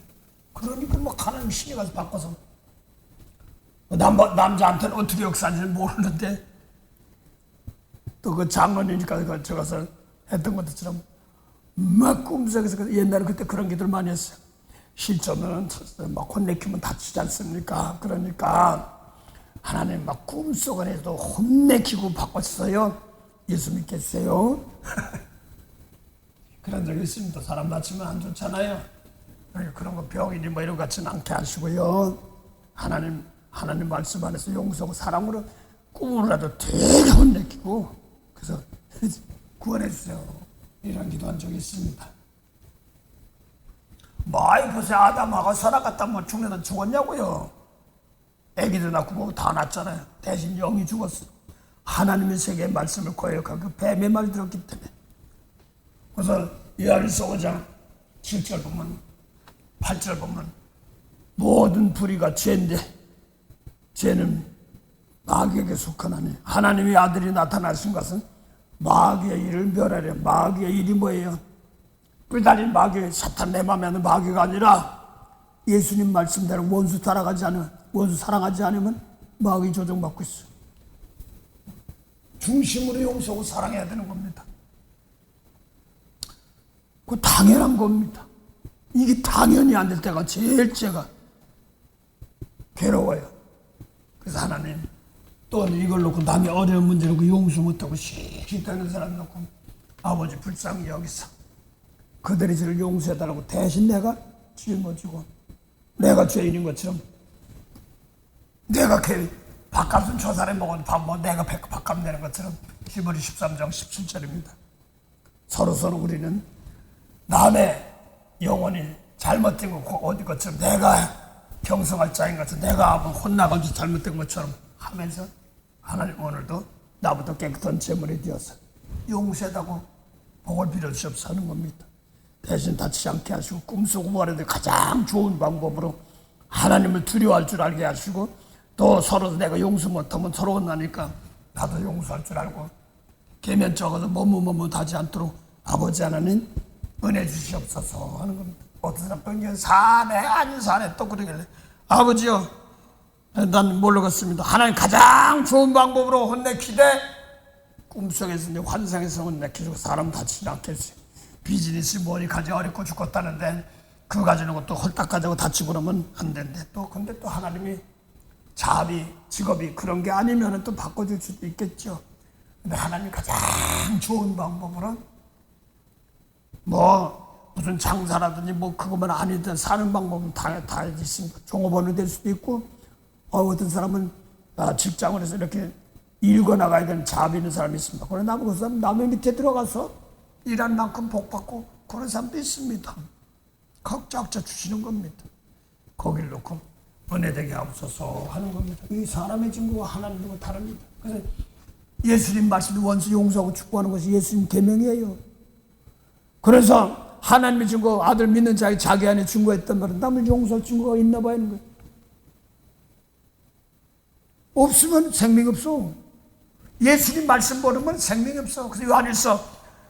그러니까 막 하나님 신이 가서 바꿔서 남자한테는 어떻게 역사인지 모르는데 또 그 장로니까 저 가서 했던 것처럼 막 꿈속에서 옛날에 그때 그런 기도를 많이 했어요. 실전은 막 혼내키면 다치지 않습니까? 그러니까 하나님 막 꿈속에도 혼내키고 바꿨어요. 예수 믿겠어요? 그런 적이 있습니다. 사람 다치면 안 좋잖아요. 그런 거 병이니 뭐 이런 것 같지는 않게 하시고요. 하나님 말씀 안에서 용서하고 사랑으로 꿈으로라도 되게 혼내키고 그래서 구원해 주세요. 이런 기도한 적이 있습니다. 보세요. 아담하고 살아갔다 죽는다 죽었냐고요. 애기도 낳고 뭐 다 낳았잖아요. 대신 영이 죽었어. 하나님의 세계의 말씀을 거역한 그 뱀의 말 들었기 때문에. 그래서 요한일서 5장 7절 보면 8절 보면 모든 불의가 죄인데 죄는 마귀에게 속하나니 하나님의 아들이 나타나신 것은 마귀의 일을 멸하려. 마귀의 일이 뭐예요? 뿔 달린 마귀, 사탄 내 맘에 하는 마귀가 아니라 예수님 말씀대로 원수 사랑하지 않으면 마귀 조종받고 있어. 중심으로 용서하고 사랑해야 되는 겁니다. 그 당연한 겁니다. 이게 당연히 안 될 때가 제일 제가 괴로워요. 그래서 하나님 또 이걸 놓고 남이 어려운 문제 놓고 용서 못하고 시시되는 사람 놓고 아버지 불쌍히 여기서 그들이 저를 용서해달라고 대신 내가 짊어지고 내가 죄인인 것처럼 내가 밥값은 저 사람이 먹은 밥 내가 밥값 내는 것처럼 히브리 13장 17절입니다. 서로 우리는 남의 영혼이 잘못된 거 어디 것처럼 내가 경성할 자인 것처럼 내가 혼나가지고 잘못된 것처럼 하면서 하나님 오늘도 나부터 깨끗한 제물이 되어서 용서하다고 복을 빌어주시옵소서 하는 겁니다. 대신 다치지 않게 하시고 꿈속고 말해도 가장 좋은 방법으로 하나님을 두려워할 줄 알게 하시고 또 서로 내가 용서 못하면 서로 혼나니까 나도 용서할 줄 알고 계면 적어도 머뭇머뭇하지 않도록 아버지 하나님 은혜 주시옵소서 하는 겁니다. 어떤 사람 사네 아닌 사네 또 그러길래 아버지요 난 모르겠습니다. 하나님 가장 좋은 방법으로 혼내키되 꿈속에서 환상에서 혼내키고 사람 다치지 않겠어요. 비즈니스 뭐니 가지 어렵고 죽었다는데 그 가지는 것도 홀딱 가지고 다치고 그러면 안 된대. 또 근데 또 하나님이 자비 직업이 그런 게 아니면 또 바꿔줄 수도 있겠죠. 근데 하나님 가장 좋은 방법으로 무슨 장사라든지 그것만 아니든 사는 방법은 다 있습니다. 종업원이 될 수도 있고 어떤 사람은 직장을 해서 이렇게 일고 나가야 되는 자비 있는 사람이 있습니다. 그러나 그 사람 남의 밑에 들어가서 일한 만큼 복 받고 그런 사람도 있습니다. 각자 주시는 겁니다. 거기를 놓고 은혜되게 하옵소서 하는 겁니다. 이 사람의 증거와 하나님과 다릅니다. 그래서 예수님 말씀이 원수 용서하고 축복하는 것이 예수님 계명이에요. 그래서 하나님의 증거 아들 믿는 자기 안에 증거했단 말은 남을 용서할 증거가 있나 봐야 하는 거예요. 없으면 생명이 없어. 예수님 말씀 모르면 생명이 없어. 그래서 요한일서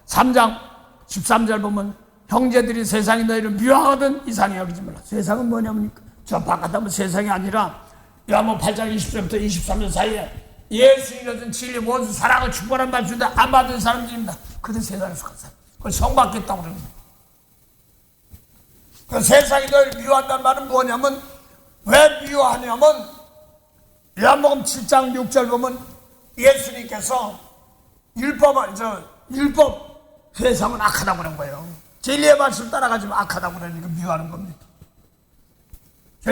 3장 13절 보면 형제들이 세상이 너희를 미워하거든 이상히 여기지 말라. 세상은 뭐냐면 저 바깥하면 세상이 아니라 요한복음 8장 20절부터 23절 사이에 예수 이르신 진리 원수 사랑을 축복하는 말씀인데 안 받은 사람들입니다. 그들 세상에 속한 사람. 그걸 성받겠다고 그러는 거예요. 그 세상이 너희를 미워한다는 말은 뭐냐면 왜 미워하냐면 요한복음 7장 6절 보면 예수님께서 율법 회상은 악하다고 그런 거예요. 진리의 말씀 따라가지면 악하다고 그러니까 미워하는 겁니다.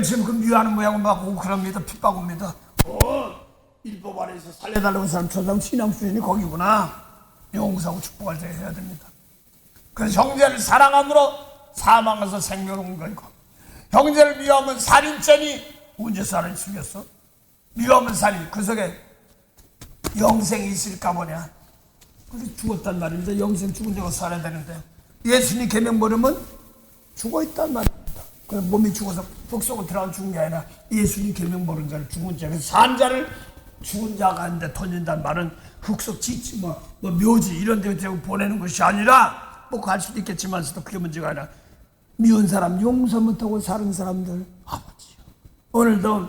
지금 그 미워하는 모양은 막 그럽니다. 핍박입니다. 율법 아래에서 살려달라고 사람 저 사람 신앙 수준이 거기구나. 용서하고 축복할 때 해야 됩니다. 그래서 형제를 사랑함으로 사망에서 생명을 온 거고 형제를 미워하면 살인죄니 언제 사람이 죽였어? 미워하면 살인 그 속에 영생이 있을까 보냐. 그래서 죽었단 말입니다. 영생 죽은 자가 살아야 되는데 예수님 계명 모르면 죽어있단 말입니다. 그래서 몸이 죽어서 푹 속으로 들어가 죽은 게 아니라 예수님 계명 모르는 자를 죽은 자. 그래서 산 자를 죽은 자가 아닌데 던진다는 말은 흑석 지치 묘지 이런 데 보내는 것이 아니라 갈 수도 있겠지만서도 그게 문제가 아니라 미운 사람 용서 못하고 사는 사람들 아버지요. 오늘도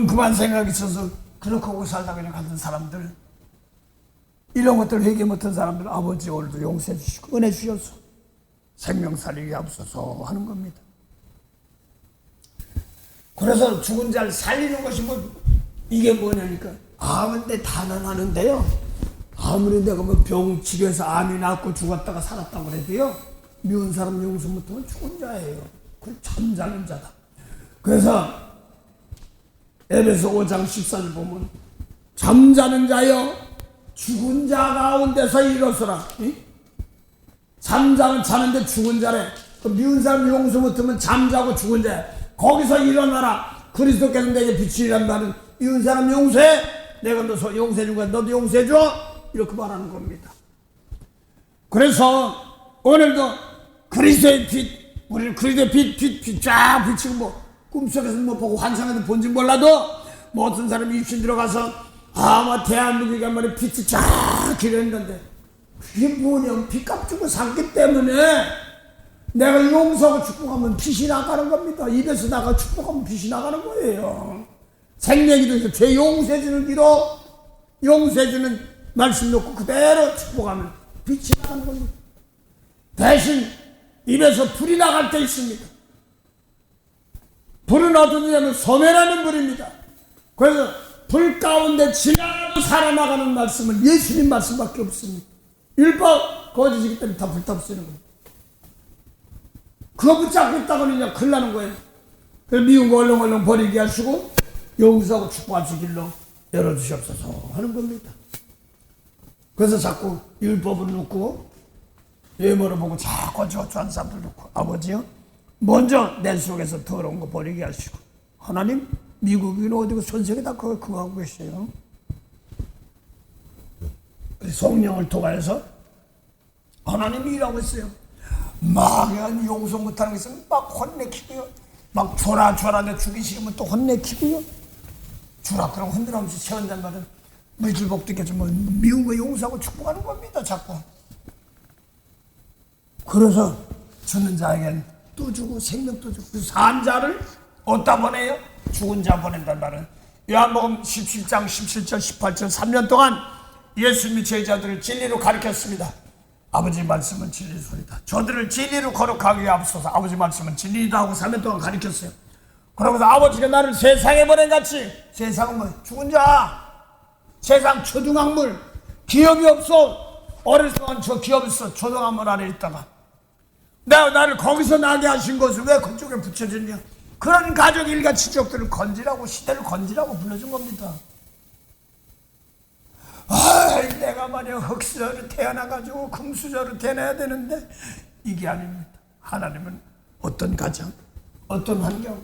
그만 생각이 있어서 그렇게 하고 살다 그냥 가는 사람들 이런 것들 회개 못한 사람들 아버지 오늘도 용서해 주시고 은혜 주셔서 생명 살리게 하옵소서 하는 겁니다. 그래서 죽은 자를 살리는 것이 이게 뭐냐니까 암인데 단언하는데요. 아무리 내가 병 치료해서 암이 낫고 죽었다가 살았다고 그래도요. 미운 사람 용서 못하면 죽은 자예요. 그건 잠자는 자다. 그래서 에베소 5장 14절 보면 잠자는 자여 죽은 자 가운데서 일어서라. 잠자는 자는데 죽은 자래. 미운 사람 용서 못하면 잠자고 죽은 자야. 거기서 일어나라. 그리스도께서 내게 빛이란 말은 이은 사람 용서해. 내가 너 용서해 준 거야. 너도 용서해 줘. 이렇게 말하는 겁니다. 그래서 오늘도 그리스도의 빛, 우리는 그리스도의 빛 쫙 비치고 뭐 꿈속에서 못 보고 환상에도 본지 몰라도 뭐 어떤 사람이 입신 들어가서 뭐 대한민국이 한 번에 빛이 쫙 기르는데 그게 뭐냐면 빛값 주고 샀기 때문에 내가 용서하고 축복하면 빛이 나가는 겁니다. 입에서 나가 축복하면 빛이 나가는 거예요. 생명기도 죄 용서해주는 기도, 용서해주는 말씀 놓고 그대로 축복하면 빛이 나가는 겁니다. 대신 입에서 불이 나갈 때 있습니다. 불은 어떤 데냐면 소멸하는 불입니다. 그래서 불 가운데 지나가고 살아나가는 말씀은 예수님 말씀밖에 없습니다. 율법 거짓이기 때문에 다 불타버리는 겁니다. 그거 붙잡고 있다고는 그냥 큰일 나는 거예요. 그래서 미운 거 얼렁얼렁 버리게 하시고 용서하고 축복할 수 길로 열어주시옵소서 하는 겁니다. 그래서 자꾸 율법을 놓고 외모를 보고 자꾸 저주한 사람들 놓고 아버지요 먼저 내 속에서 더러운 거 버리게 하시고 하나님 미국인 어디고 전 세계 다 그거 하고 계세요. 성령을 통하여서 하나님이 일하고 있어요. 막 용서 못하는 게 있으면 막 혼내키고요. 막 줘라 내 주기 싫으면 또 혼내키고요. 주라 그럼 흔들어하면서 채운단 말은 물질복도 있겠죠. 뭐 미운 거 용서하고 축복하는 겁니다. 자꾸. 그래서 주는 자에겐 또 주고 생명도 주고 산 자를 어디다 보내요? 죽은 자 보낸단 말은 요한복음 17장 17절 18절 3년 동안 예수님이 제자들을 진리로 가르쳤습니다. 아버지 말씀은 진리 소리다. 저들을 진리로 거룩하게 앞서서 아버지 말씀은 진리다 하고 3년 동안 가르쳤어요. 그러면서 아버지가 나를 세상에 보낸 같이 세상은 뭐 죽은 자 세상 초등학물 기업이 없어. 어릴 동안 저 기업이 있어. 초등학물 안에 있다가 나를 거기서 나게 하신 것을 왜 그쪽에 붙여줬냐. 그런 가족 일가 친척들을 건지라고 시대를 건지라고 불러준 겁니다. 내가 말이야 흙수저로 태어나가지고 금수저로 태어나야 되는데 이게 아닙니다. 하나님은 어떤 가정 어떤 환경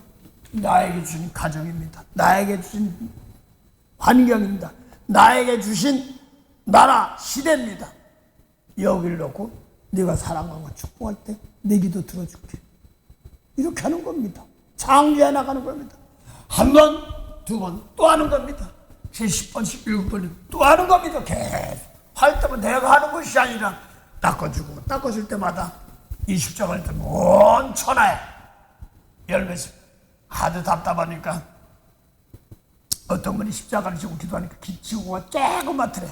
나에게 주신 가정입니다. 나에게 주신 환경입니다. 나에게 주신 나라 시대입니다. 여기를 놓고 네가 사랑하고 축복할 때 내 기도 들어줄게. 이렇게 하는 겁니다. 창조해 나가는 겁니다. 한 번, 두 번 또 하는 겁니다. 10번씩 7번씩 또 하는 겁니다. 계속 할 때면 내가 하는 것이 아니라 닦아주고 닦아줄 때마다 이 십자가를 온 천하에 열매서 하도 답답하니까 어떤 분이 십자가를 지고 기도하니까 지구가 조그맣더래.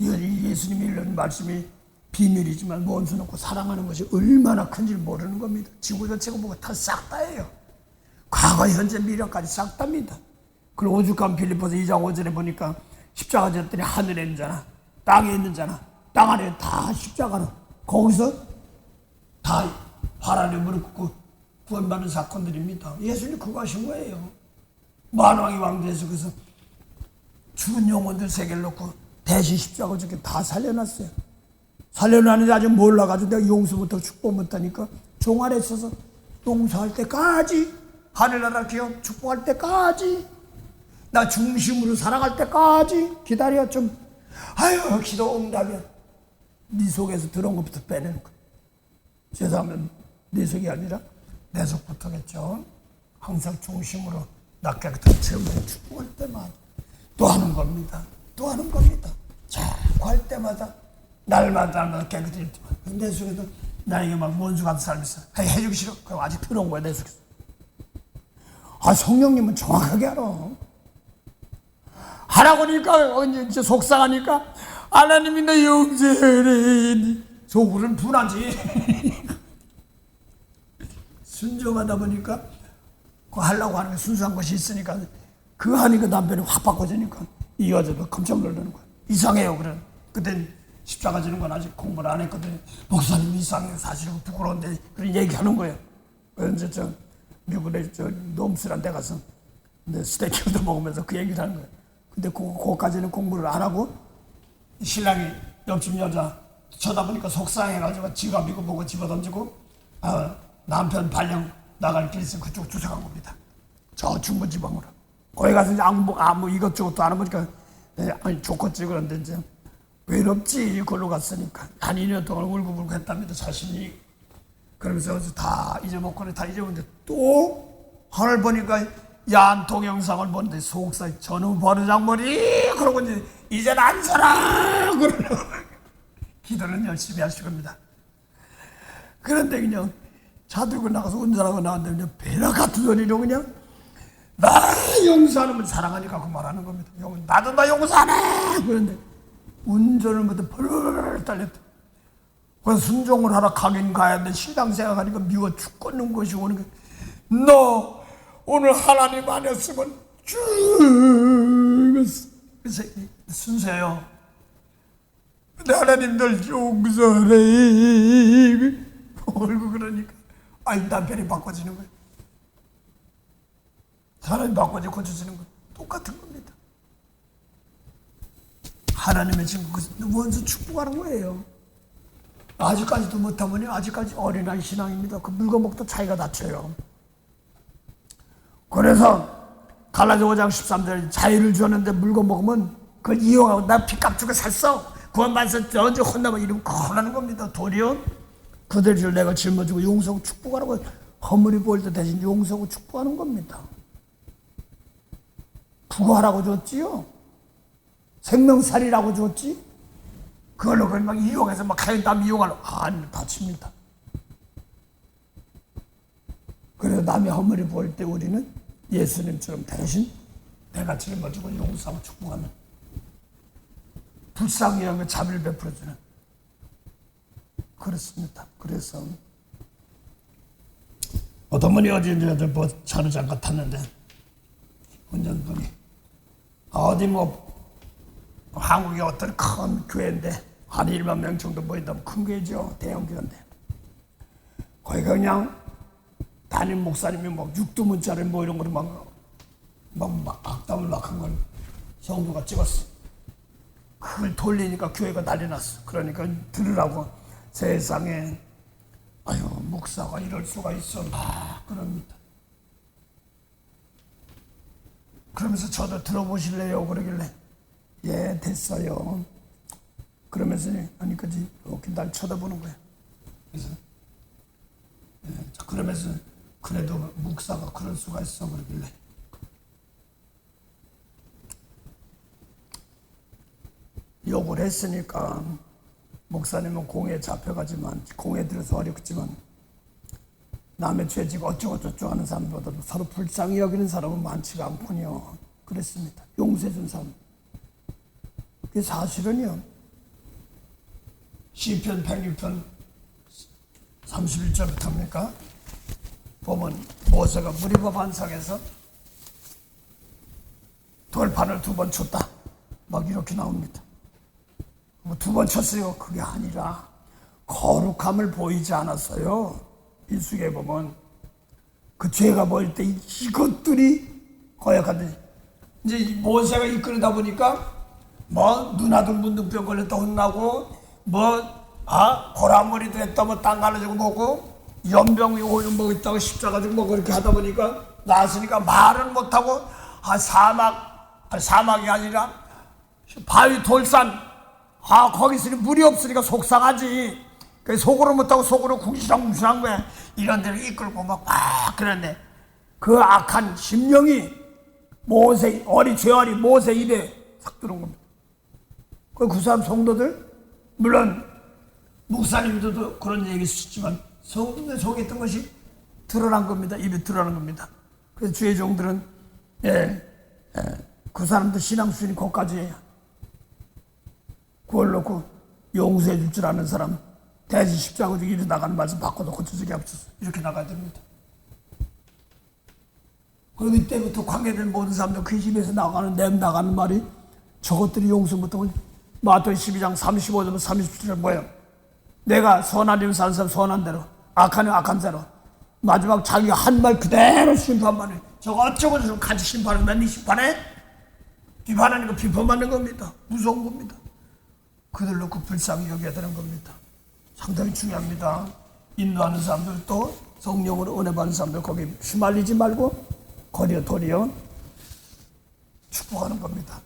예수님이 이런 말씀이 비밀이지만 원수 놓고 사랑하는 것이 얼마나 큰지 모르는 겁니다. 지구 자체가 뭐가 다 싹 다예요. 과거, 현재, 미래까지 싹 답니다. 그리고 오죽하면 빌립보서 2장 5절에 보니까 십자가 졌더니 하늘에 있는 자나 땅에 있는 자나 땅 안에 다 십자가는 거기서 다 발 아래 무릎 꿇고 구원받는 사건들입니다. 예수님 그거 하신 거예요. 만왕의 왕대에서 그래서 죽은 영혼들 세계를 놓고 대신 십자가 저렇게 다 살려놨어요. 살려놨는데 아직 몰라가지고 내가 용서부터 축복 못하니까 종 아래 있어서 용서할 때까지 하늘나라 기업 축복할 때까지 나 중심으로 살아갈 때까지 기다려 좀. 아유 기도 응답이야. 네 속에서 들어온 것부터 빼내는 거야. 죄송하면 네 속이 아니라 내 속부터겠죠. 항상 중심으로 낮게 채우고 축복할 때마다 또 하는 겁니다. 또 하는 겁니다. 자꾸 할 때마다 날마다 깨끗해질 때마다 내 속에도 나에게 막 원수 같은 사람이 있어. 해주기 싫어. 그럼 아직 들어온 거야 내 속에서. 성령님은 정확하게 알아. 하라고 하니까 이제 속상하니까 하나님이 너 용서해. 속으로는 분하지. 순종하다 보니까 그거 하려고 하는 게 순수한 것이 있으니까 그거 하니까 남편이 확 바꿔지니까 이 여자도 깜짝 놀라는 거야. 이상해요. 그래. 그때 십자가 지는 건 아직 공부를 안 했거든요. 목사님 이상해요. 사실은 부끄러운데 그런 얘기하는 거예요. 그래서 저 미국에 저 놈스란 데 가서 스테이크도 먹으면서 그 얘기를 하는 거예요. 근데 그거까지는 공부를 안 하고 신랑이 옆집 여자 쳐다보니까 속상해가지고 지가 미국 보고 집어던지고 남편 발령 나갈 길 있으면 그쪽 쫓아간 겁니다. 저 중부지방으로. 거기 가서 이제 아무 이것저것도 안 해보니까 아니 좋겠지. 그런데 이제 외롭지. 걸로 갔으니까 한 2년 동안 울고불고 했답니다. 자신이. 그러면서 다 잊어먹고 다 잊어먹는데 또 하늘 보니까 야한 동영상을 보는데 속사에 저놈 버르장머리 그러고 이제는 안 살아 그러고 기도는 열심히 하실 겁니다. 그런데 그냥 차 들고 나가서 운전하고 나왔는데 그냥 배나 같은 소리로 그냥 나 용서하면 사랑하니까 그 말하는 겁니다. 나도 나 용서하네. 그런데 운전을 못해 벌벌 떨렸다. 그래서 순종을 하러 가긴 가야 돼. 신앙 생각하니까 미워 죽겠는 것이 오는 게. 너 오늘 하나님 아니었으면 죽었어. 그래서 순서예요. 근데 하나님들 용서해. 얼굴 그러니까 아니 남편이 바꿔지는 거예요. 사람이 바꿔져 고쳐지는 거예요. 똑같은 겁니다. 하나님의 지금 원수 축복하는 거예요. 아직까지도 못하면 아직까지 어린아이 신앙입니다. 그 물건 먹도 차이가 다쳐요. 그래서 갈라디아 5장 13절 자유를 주었는데 물건 먹으면 그걸 이용하고 나 피값 주고 샀어. 구원받아서 언제 혼나면 이러면 큰하는 겁니다. 도리어 그들을 내가 짊어지고 용서하고 축복하라고 허물이 보일 때 대신 용서하고 축복하는 겁니다. 부고하라고 줬지요. 생명살이라고 줬지. 그걸로 그걸 막 이용해서 막 남 이용하려고 아니 다칩니다. 그래서 남의 허물이 보일 때 우리는 예수님처럼 대신 내가 짊어지고 용서하고 축복하는 불쌍히 여겨 자비를 베풀어주는 그렇습니다. 그래서 어떤 분이 어디 차를 잠깐 탔는데 운전분이 어디 한국의 어떤 큰 교회인데 한 1만 명 정도 모인다면 큰 교회죠. 대형 교회인데 거기가 그냥 담임 목사님이 육두문자를 이런 거를 막 악담을 막 한 걸 성도가 찍었어. 그걸 돌리니까 교회가 난리 났어. 그러니까 들으라고 세상에 아유 목사가 이럴 수가 있어 막 그럽니다. 그러면서 저도 들어보실래요? 그러길래 예 됐어요. 그러면서 아니까지 이렇게 날 쳐다보는 거야. 그래서 그러면서 그래도 목사가 그럴 수가 있어 그러길래 욕을 했으니까 목사님은 공에 잡혀가지만 공에 들어서 어렵지만 남의 죄짓 어쩌고저쩌고 하는 사람보다도 서로 불쌍히 여기는 사람은 많지가 않군요. 그랬습니다. 용서해준 사람. 그게 사실은요. 시편 106편 31절부터입니까? 보면 모세가 무리바 반석에서 돌판을 2번 쳤다. 막 이렇게 나옵니다. 2번 쳤어요. 그게 아니라 거룩함을 보이지 않았어요. 일수기에 보면 그 죄가 보일 때 이것들이 거역하더니 이제 모세가 이끌다 보니까 누나들 문둥병 걸렸다 혼나고 고라머리도 했다 땅 갈라지고 뭐고 연병이 오염 있다고 십자가 지고 그렇게 하다 보니까 나왔으니까 말은 못하고 사막이 아니라 바위 돌산 거기 있으니 물이 없으니까 속상하지. 그 속으로 못하고 속으로 궁시렁궁시렁한 거야. 이런 데를 이끌고 막 그랬네. 그 악한 심령이 죄어리 모세 입에 싹 들어온 겁니다. 그 사람 성도들 물론 목사님들도 그런 얘기 쓰지만 성도들 속에 있던 것이 드러난 겁니다. 입에 드러난 겁니다. 그래서 주의 종들은 그 사람들 신앙 수준이 거기까지 해요. 그걸 놓고 용서해 줄 줄 아는 사람 대지 십자가 주기 이리 나가는 말씀 바꿔도 고쳐주기 없어서 이렇게 나가야 됩니다. 그리고 이때부터 관계된 모든 사람들 그 집에서 나가는 말이 저것들이 용서 못하고 마태복음 12장 35절 37절 뭐예요? 내가 선한 일 사는 사람 선한 대로 악한 일 악한 대로 마지막 자기가 한 말 그대로 심판만 해. 저거 어쩌고 저쩌고 같이 심판하면 맨날 심판해? 비판하니까 비판받는 겁니다. 무서운 겁니다. 그들 놓고 불쌍히 여겨야 되는 겁니다. 상당히 중요합니다. 인도하는 사람들도 성령으로 은혜 받는 사람들 거기 휘말리지 말고 도리어 축복하는 겁니다.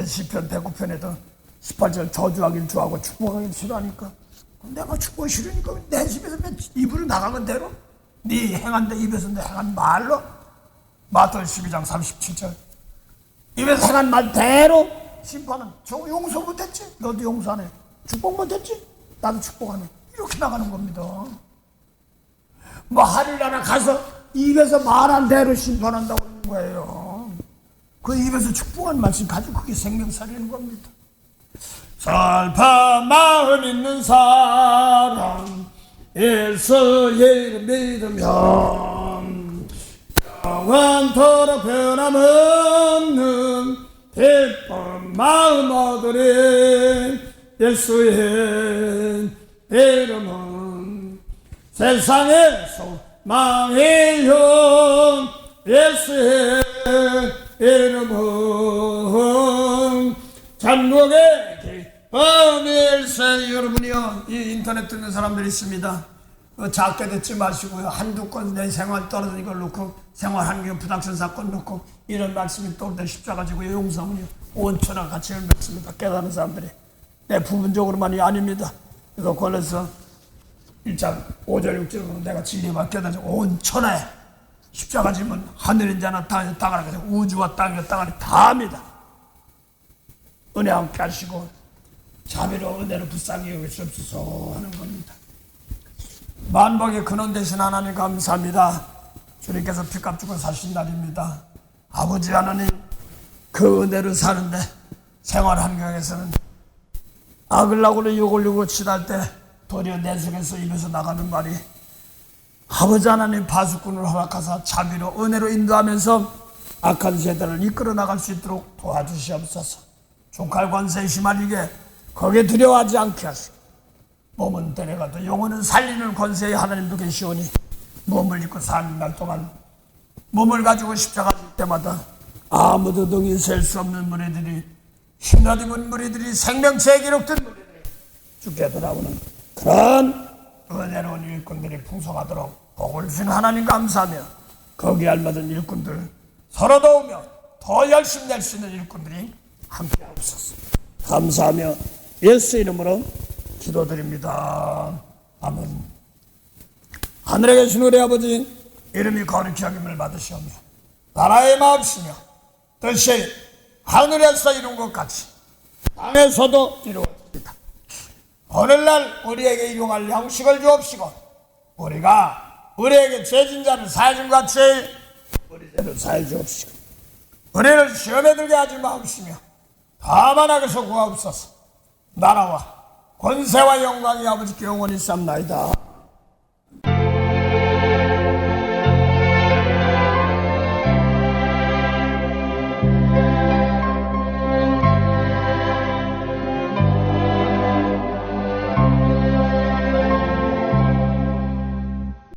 시편 109편에도 18절 저주하길 좋아하고 축복하길 싫어하니까 내가 축복 싫으니까 내 집에서 입으로 나가는 대로 네 행한 데 입에서 내 행한 말로 마태복음 12장 37절 입에서 행한 말대로 심판은 저 용서 못했지? 너도 용서 안 해. 축복 못했지? 나도 축복 안 해. 이렇게 나가는 겁니다. 뭐 하늘나라 가서 입에서 말한 대로 심판한다고 하는 거예요. 그 입에서 축복한 말씀 가지고 그게 생명살이는 겁니다. 슬픈 마음 있는 사람 예수의 이름 믿으면 영원토록 변함없는 기쁜 마음 얻으리. 예수의 이름은 세상에서 망해요. 예수의 이름은 천국의 기쁨일세. 여러분이요, 이 인터넷 듣는 사람들이 있습니다. 작게 듣지 마시고요. 한두 건 내 생활 떨어진 걸 놓고 생활 환경 부닥친 사건 놓고 이런 말씀이 떠오르다 십자가지고 용서하면요 온 천하가 같이 열렸습니다. 깨달은 사람들이. 내 부분적으로만이 아닙니다. 그래서 권에서 1장 5절 6절로 내가 진리만 깨달아서 온 천하에 십자가 지면 하늘인 자나 땅이나 우주와 땅이나 땅 안에 다 합니다. 은혜 함께 하시고 자비로 은혜로 불쌍히 여기시옵소서 하는 겁니다. 만복의 근원 되신 하나님 감사합니다. 주님께서 피값 주고 사신 날입니다. 아버지 하나님, 그 은혜로 사는데 생활 환경에서는 악을라고는 욕을 유고 치달 때 도리어 내 속에서 입에서 나가는 말이 아버지 하나님 파수꾼을 허락하사 자비로 은혜로 인도하면서 악한 세대를 이끌어 나갈 수 있도록 도와주시옵소서. 종칼 권세에 심하리게 거기에 두려워하지 않게 하시고 몸은 데려가도 영혼은 살리는 권세에 하나님도 계시오니 몸을 입고 사는 날 동안 몸을 가지고 십자가 질 때마다 아무도 능히 셀 수 없는 무리들이 힘나디 무리들이 생명체에 기록된 무리들이 주께 돌아오는 그런 은혜로운 일꾼들이 풍성하도록 복을 주신 하나님 감사하며 거기에 알맞은 일꾼들 서로 도우며 더 열심히 낼 수 있는 일꾼들이 함께하옵소서. 감사하며 예수 이름으로 기도드립니다. 아멘. 하늘에 계신 우리 아버지 이름이 거룩히 여김을 받으시오며 나라의 마음이시며 뜻이 하늘에서 이룬 것 같이 땅에서도 이루어집니다. 오늘날 우리에게 일용할 양식을 주옵시고 우리가 우리에게 죄진 자를 사해준 같이 우리 죄를 사해 주옵시고 우리를 시험에 들게 하지 마옵시며 다만 악에서 구하옵소서. 나라와 권세와 영광이 아버지께 영원히 쌉나이다.